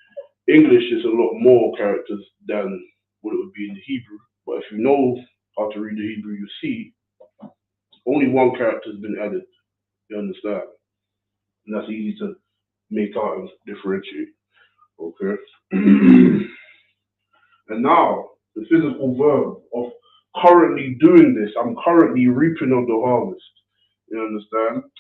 English, it's a lot more characters than what it would be in the Hebrew. But if you know how to read the Hebrew, you see only one character has been added. You understand? And that's easy to make out and differentiate. Okay? And now, the physical verb of currently doing this, I'm currently reaping of the harvest. You understand?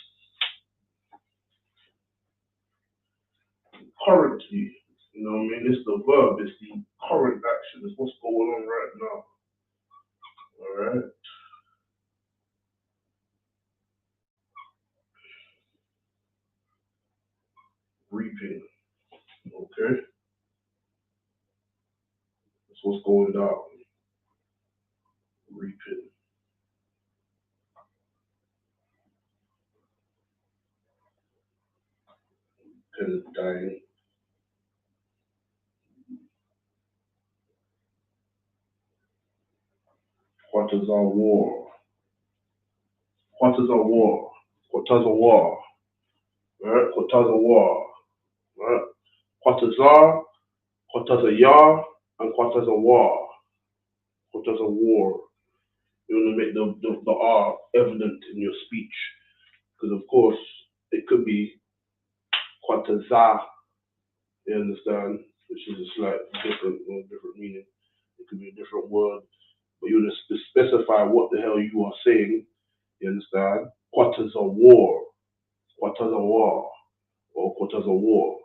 Currently, you know what I mean? It's the verb, it's the current action, it's what's going on right now. Alright? Reaping. Okay? That's what's going down. Reaping. And dying. What is our war? What is a war? What is a war? Right? What is a war? Right? What is a yar, and what is a war? What is a war? You want to make the R evident in your speech. Because of course, it could be quataza, you understand? Which is a slight different meaning. It could be a different word. But you want to specify what the hell you are saying, you understand? Quataza war. Quataza war. Or quataza war.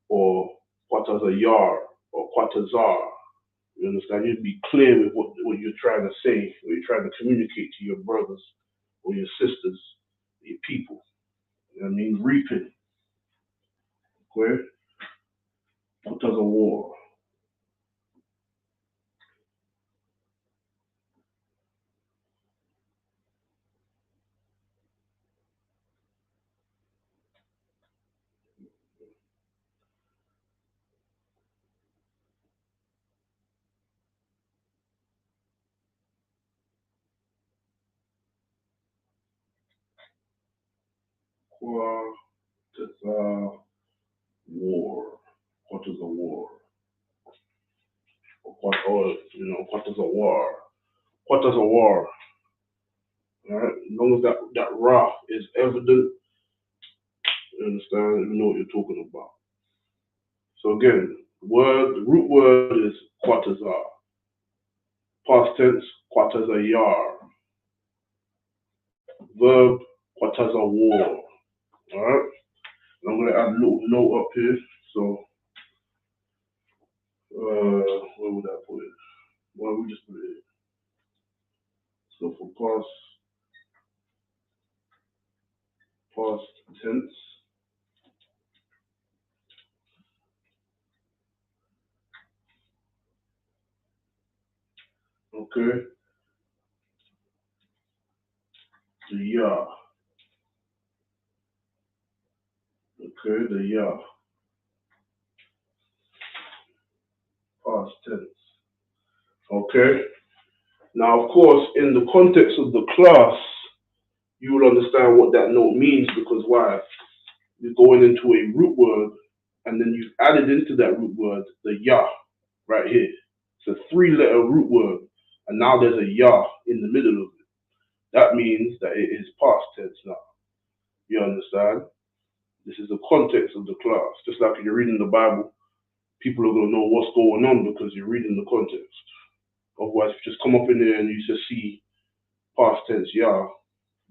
Or quataza yar. Or quatazar. You understand? You'd be clear with what you're trying to say, what you're trying to communicate to your brothers or your sisters, your people. You know what I mean? Reaping. Okay? What does a war? What is a war? What is a war? What is a war? What is a war? Alright? As long as that ra is evident, you understand, you know what you're talking about. So again, the root word is quatazar. Past tense, quatazayar. Verb, quataza war. Alright? I'm going to add a little note up here. So, where would I put it? Well, we just put it here. So for past tense. Okay. The ya. Okay, the ya. Past tense. Okay. Now, of course, in the context of the class, you will understand what that note means because why? You're going into a root word and then you've added into that root word the ya right here. It's a 3-letter root word and now there's a ya in the middle of it. That means that it is past tense now. You understand? This is the context of the class. Just like if you're reading the Bible, people are going to know what's going on because you're reading the context. Otherwise, if you just come up in there and you just see past tense, yeah,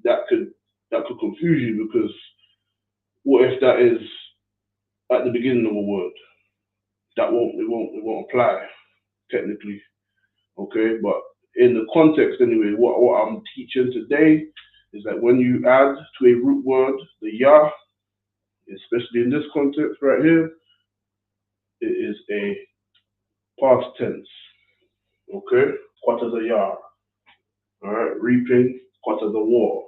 that could confuse you because what if that is at the beginning of a word? It won't apply technically. Okay, but in the context anyway, what I'm teaching today is that when you add to a root word the ya, especially in this context right here, it is a past tense. Okay? Quarters a yard. Alright? Reaping, quarters a war.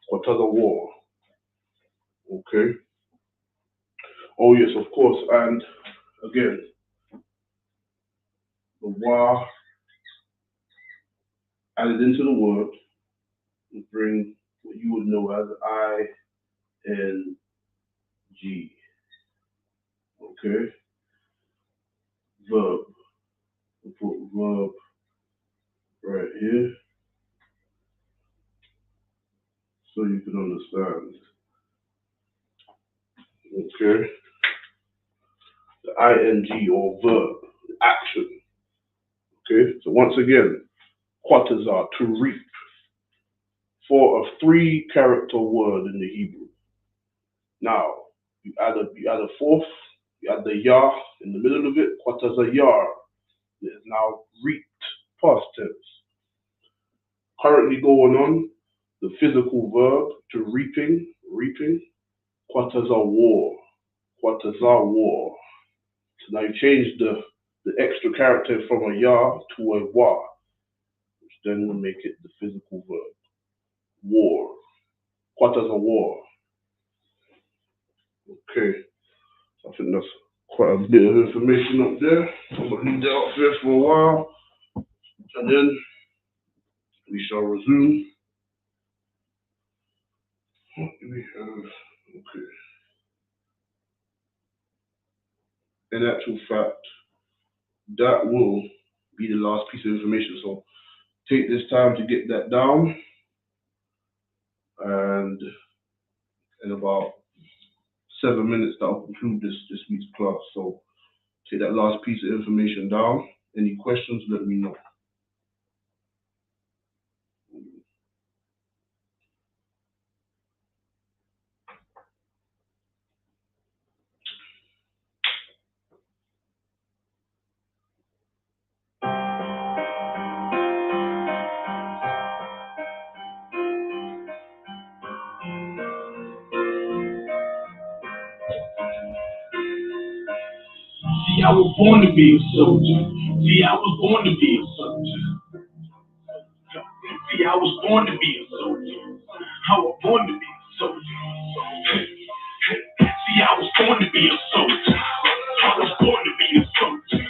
Quarters a war. Okay? Oh yes, of course. And again, the wa added into the word would bring what you would know as ing. Okay? Verb. We'll put verb right here so you can understand. Okay? The ing or verb, action. Okay? So once again, qadash, to reap, for a 3-character word in the Hebrew. Now, you add a fourth, you add the yah in the middle of it, qadash yar. It is now reaped, past tense. Currently going on, the physical verb to reaping, qadash war. So now you change the extra character from a yah to a wa, which then will make it the physical verb. War. Qadash war. Okay. So I think that's quite a bit of information up there. I'm going to leave that up there for a while, and then we shall resume. What do we have? Okay. In actual fact, that will be the last piece of information. So take this time to get that down, and in about 7 minutes, that will conclude this week's class. So take that last piece of information down. Any questions, let me know. See, I was born to be a soldier. See, I was born to be a soldier. See, I was born to be a soldier. I was born to be a soldier. See, I was born to be a soldier. I was born to be a soldier.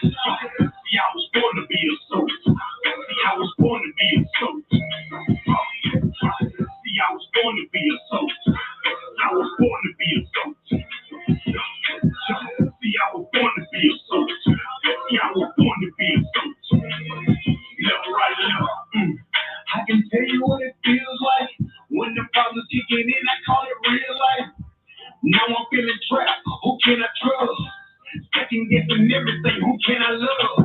See, I was born to be a soldier. See, I was born to be a soldier. See, I was born to be a soldier. I was born to be a soldier. See, I was born to be a soldier. See, I was born to be a soldier. Left, right, left. I can tell you what it feels like when the problems kicking in. I call it real life. Now I'm feeling trapped. Who can I trust? Second guessing everything. Who can I love?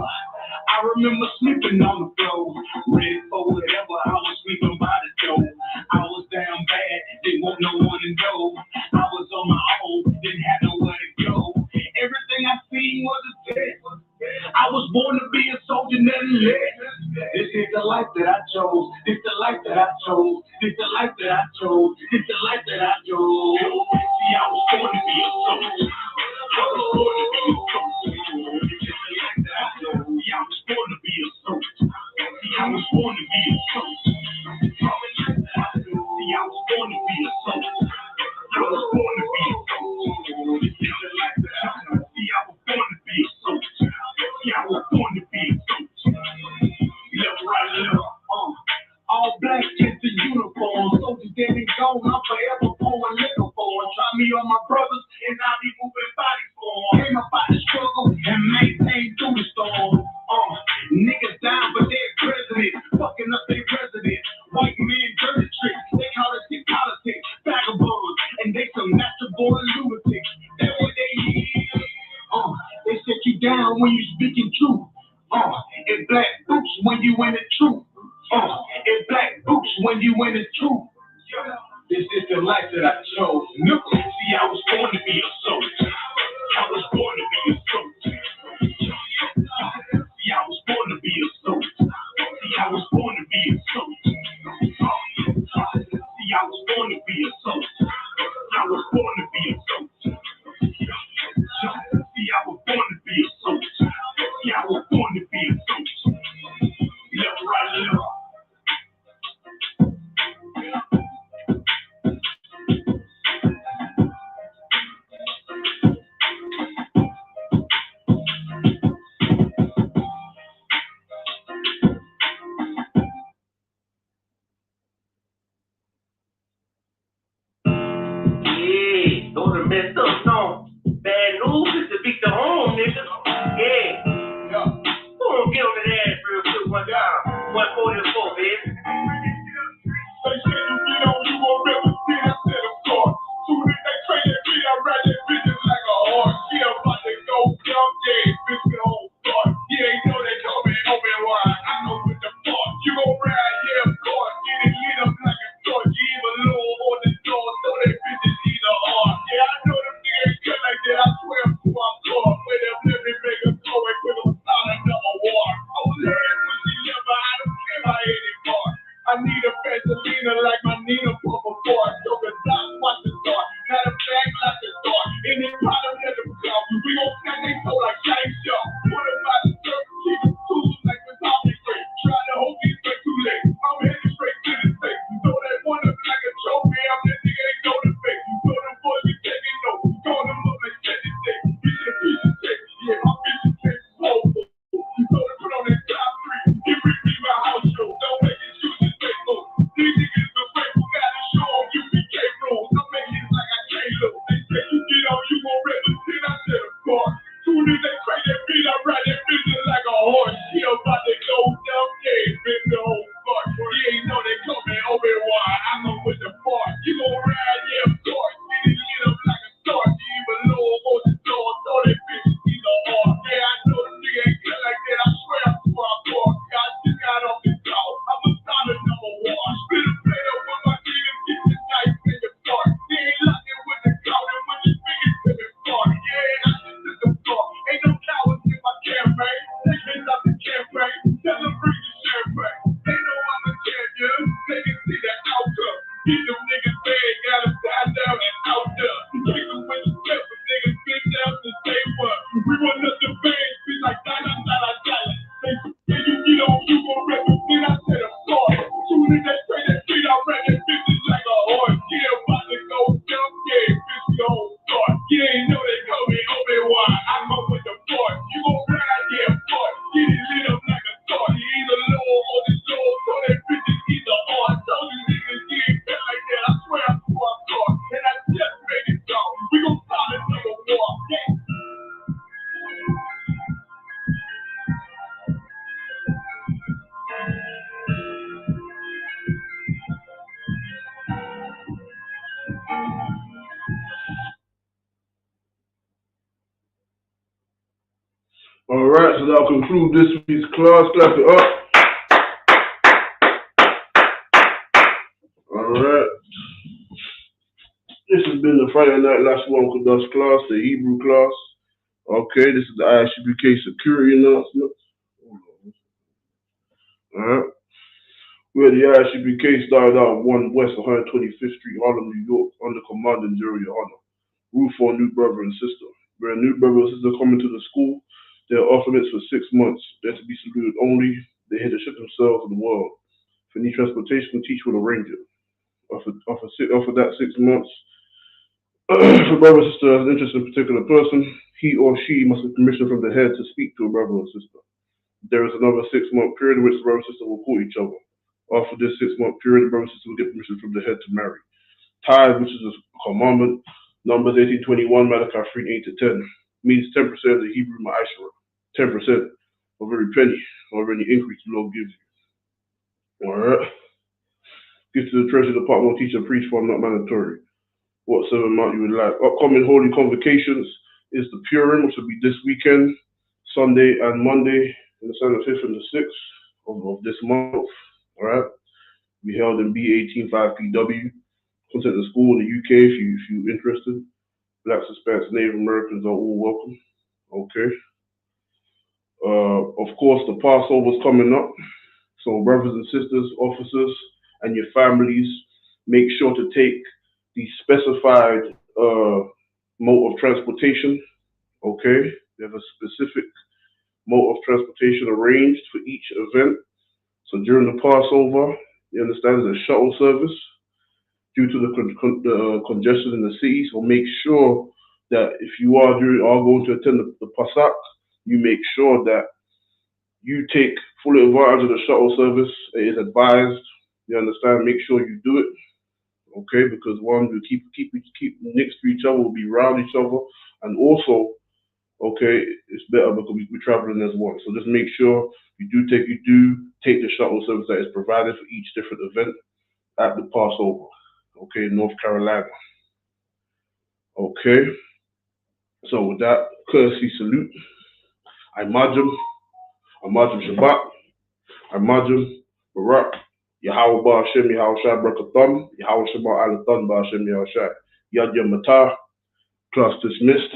I remember sleeping on the floor, ready for whatever. I was sleeping by the door. I was down bad, didn't want no one to know. I was on my own, didn't have nowhere to go. Everything I seen was a test. I was born to be a soldier, nothing less. This is the life that I chose. This the life that I chose. This the life that I chose. This the life that I chose. See, I was born to be a soldier. I was born to be a soldier. This the life that I chose. See, I was born to be a soldier. See, I was born to be a soldier. See, I was born to be a soldier. I was born to be a soldier. This is the life that I chose. See, I was born to be a soldier. See, I was born to be a soldier. Left, right, left. All black kids in uniform. Soldiers dead and gone. I'm forever pouring liquor for them. Try me on my brothers, and I'll be moving bodies for them. Came up out the struggle and maintained through the storm. Niggas down, but they're president. Fucking up their president. White man dirty tricks. They call it sick politics. Vagabonds. And they some natural born lunatics. That's what they is. They set you down when you speaking truth. In black boots when you in the truth. In black boots when you in the truth. This is the life that I chose. See, I was born to be a soldier. I was born to be a soldier. See, I was born to be a soldier. See, I was born to be a soldier. See, I was born to be a soldier. I was born to be a soldier. See, I was born to be a soldier. See, I was born to be a soldier. Left, right, left. song. Bad news is to beat the home, nigga. Yeah. Who gonna get on that ass real quick one time? 144, baby. They say you get on, you gon' never see. I said, of course. Soon as they trade that beat, I ride that bitch like a horse. She about to go jump, yeah, bitch, the whole start. Yeah, ain't know they coming open wide. I know with the force. You gon' ride, yeah, of course. Get it lit up like a torch. You even low on the door, so that bitch is either or. Yeah, I know them niggas ain't good like that. I swear to I'm caught. Where them living niggas go and put them out another war. I was hearing when she left, but I don't care about anymore. I need a Vaseline like my Nina for before. So the doc watch the door. Not a bag like the door. Any problem let them go. We gon' stand they toe like Shane Show. Put them out the circle, keep them cool like the zombie straight. Try to hold me straight too late. I'm headed straight to the face. So they want up like a trophy. I'm that nigga ain't know the face. So them boys be taking notes. Call them up like steady state. Bitch a piece of shit. Yeah, my bitch is taking slow. So they put on that top three. Give me my house show. Don't make it shoot this fake move. These niggas the faithful, gotta show them you PK rules. I'm making it like I can't lose. They say you get on, you gon' represent. I said, of course. Soon as they crank that beat, I ride that bitch like a horse. She about to go down, yeah, bitch, the whole start. You ain't know they coming over wide. I know with the bar. You gon' ride, yeah, of course. Get it lit up like a star. You even low on the door, throw that bitch either or. Yeah, I know them niggas ain't good like that. I swear I'm too hardcore. I just got off the call. I'm a solid number one. Spit a plate up with my niggas, get the knife in the start. They ain't locking with the cloud and with the biggest in the start. Yeah, I just took the floor. Ain't no cowards in my campaign. They can't stop the campaign. Tell them bring the champagne. They know I'm a champion. They can see the outcome. Get them niggas bad, got them tied down and out there. Kick them with the step, but niggas been down since day one. We want nothing bad, be like dollar. They say you get on, you gon' represent. I said, of course. Soon as they say that beat, I rap that bitch like a horse. Yeah, about to go jump, yeah, bitch, the whole start. You ain't know they coming open wide. I come with the force. You gon' ride, yeah, of course. Get it lit up like a torch. You either low or the low, so that bitch is either or. I told you niggas, you ain't been like that. I swear I'm too hardcore. And I just made it go. We gon' start another war. Yeah. All right, so that'll conclude this week's class. Clap it up. All right. This has been the Friday Night Lashawan qadash class, the Hebrew class. Okay, this is the ISUPK security announcement. All right. Where the ISUPK started out 1 West 125th Street, Harlem, New York, under command and jury honor. Rule for a new brother and sister. Where a new brother or sister coming to the school, they are off limits for 6 months. They're to be saluted only. They here to ship themselves to the world. If you need transportation, teach will arrange it. After that 6 months, if a brother or sister has an interest in a particular person, he or she must have permission from the head to speak to a brother or sister. There is another 6-month period in which the brother and sister will call each other. After this 6-month period, the brother and sister will get permission from the head to marry. Tithe, which is a commandment, Numbers 18:21, Malachi 3:8-10, means 10% of the Hebrew ma'ashera, 10% of every penny or any increase the Lord gives you. All right. Give to the Treasury Department, teach and preach fund, not mandatory. Whatsoever amount you would like. Upcoming holy convocations is the Purim, which will be this weekend, Sunday and Monday, on the 7th, 5th, and the 6th of this month. All right. We held in B185PW. Contact the school in the UK if you're interested. Blacks, Hispanics, Native Americans are all welcome. Okay. Of course, the Passover's coming up. So brothers and sisters, officers, and your families, make sure to take the specified mode of transportation. Okay. There's a specific mode of transportation arranged for each event. So during the Passover, you understand there's a shuttle service. Due to the congestion in the city, so make sure that if you are going to attend the Pasach, you make sure that you take full advantage of the shuttle service. It is advised. You understand? Make sure you do it. Okay, because one, we keep next to each other, we'll be around each other, and also, okay, it's better because we're traveling as one. So just make sure you do take the shuttle service that is provided for each different event at the Passover. Okay, North Carolina. Okay, so with that courtesy salute, Imajim Shabbat, Imajim Barak, Yahweh Ba Hashem, Yahweh Shai Brakatham, Yahweh Shema Alatham Ba Hashem, Yahweh Shai. Yad Yom Matah, class dismissed.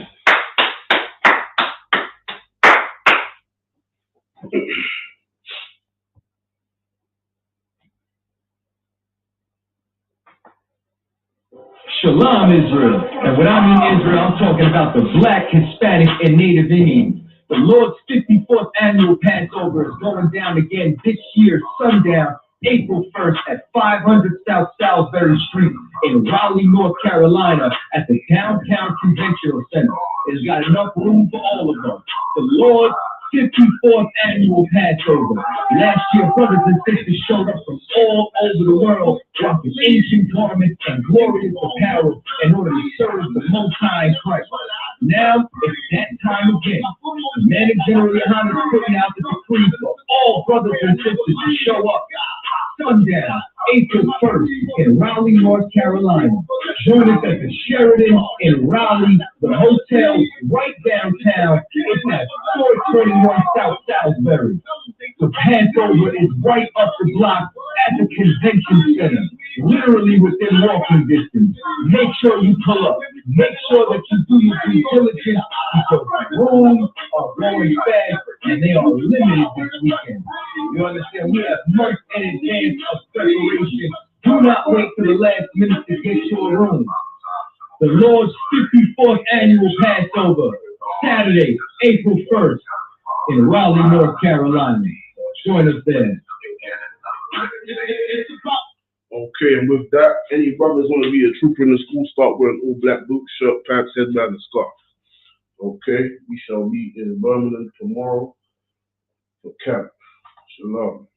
Shalom, Israel. And when I mean Israel, I'm talking about the Black, Hispanic, and Native Indians. The Lord's 54th annual Passover is going down again this year, sundown, April 1st at 500 South Salisbury Street in Raleigh, North Carolina at the Downtown Conventional Center. It's got enough room for all of them. The Lord's 54th annual Passover. Last year, brothers and sisters showed up from all over the world with ancient garments and glorious apparel in order to serve the Most High Christ. Now it's that time again. Men and General Yohanan is putting out the decree for all brothers and sisters to show up. Sundown, April 1st in Raleigh, North Carolina. Join us at the Sheridan in Raleigh, the hotel right downtown. It's at 421 South Salisbury. The Passover is right up the block at the convention center, literally within walking distance. Make sure you pull up. Make sure that you do your due diligence because rooms are going fast and they are limited this weekend. You understand? We have months in advance of preparation. Do not wait till the last minute to get your room. The Lord's 54th annual Passover, Saturday, April 1st, in Raleigh, North Carolina. Join us there. Okay, and with that, any brothers want to be a trooper in the school, start wearing all black boots, shirt, pants, headband, and scarf. Okay, we shall meet in Birmingham tomorrow for camp. Shalom.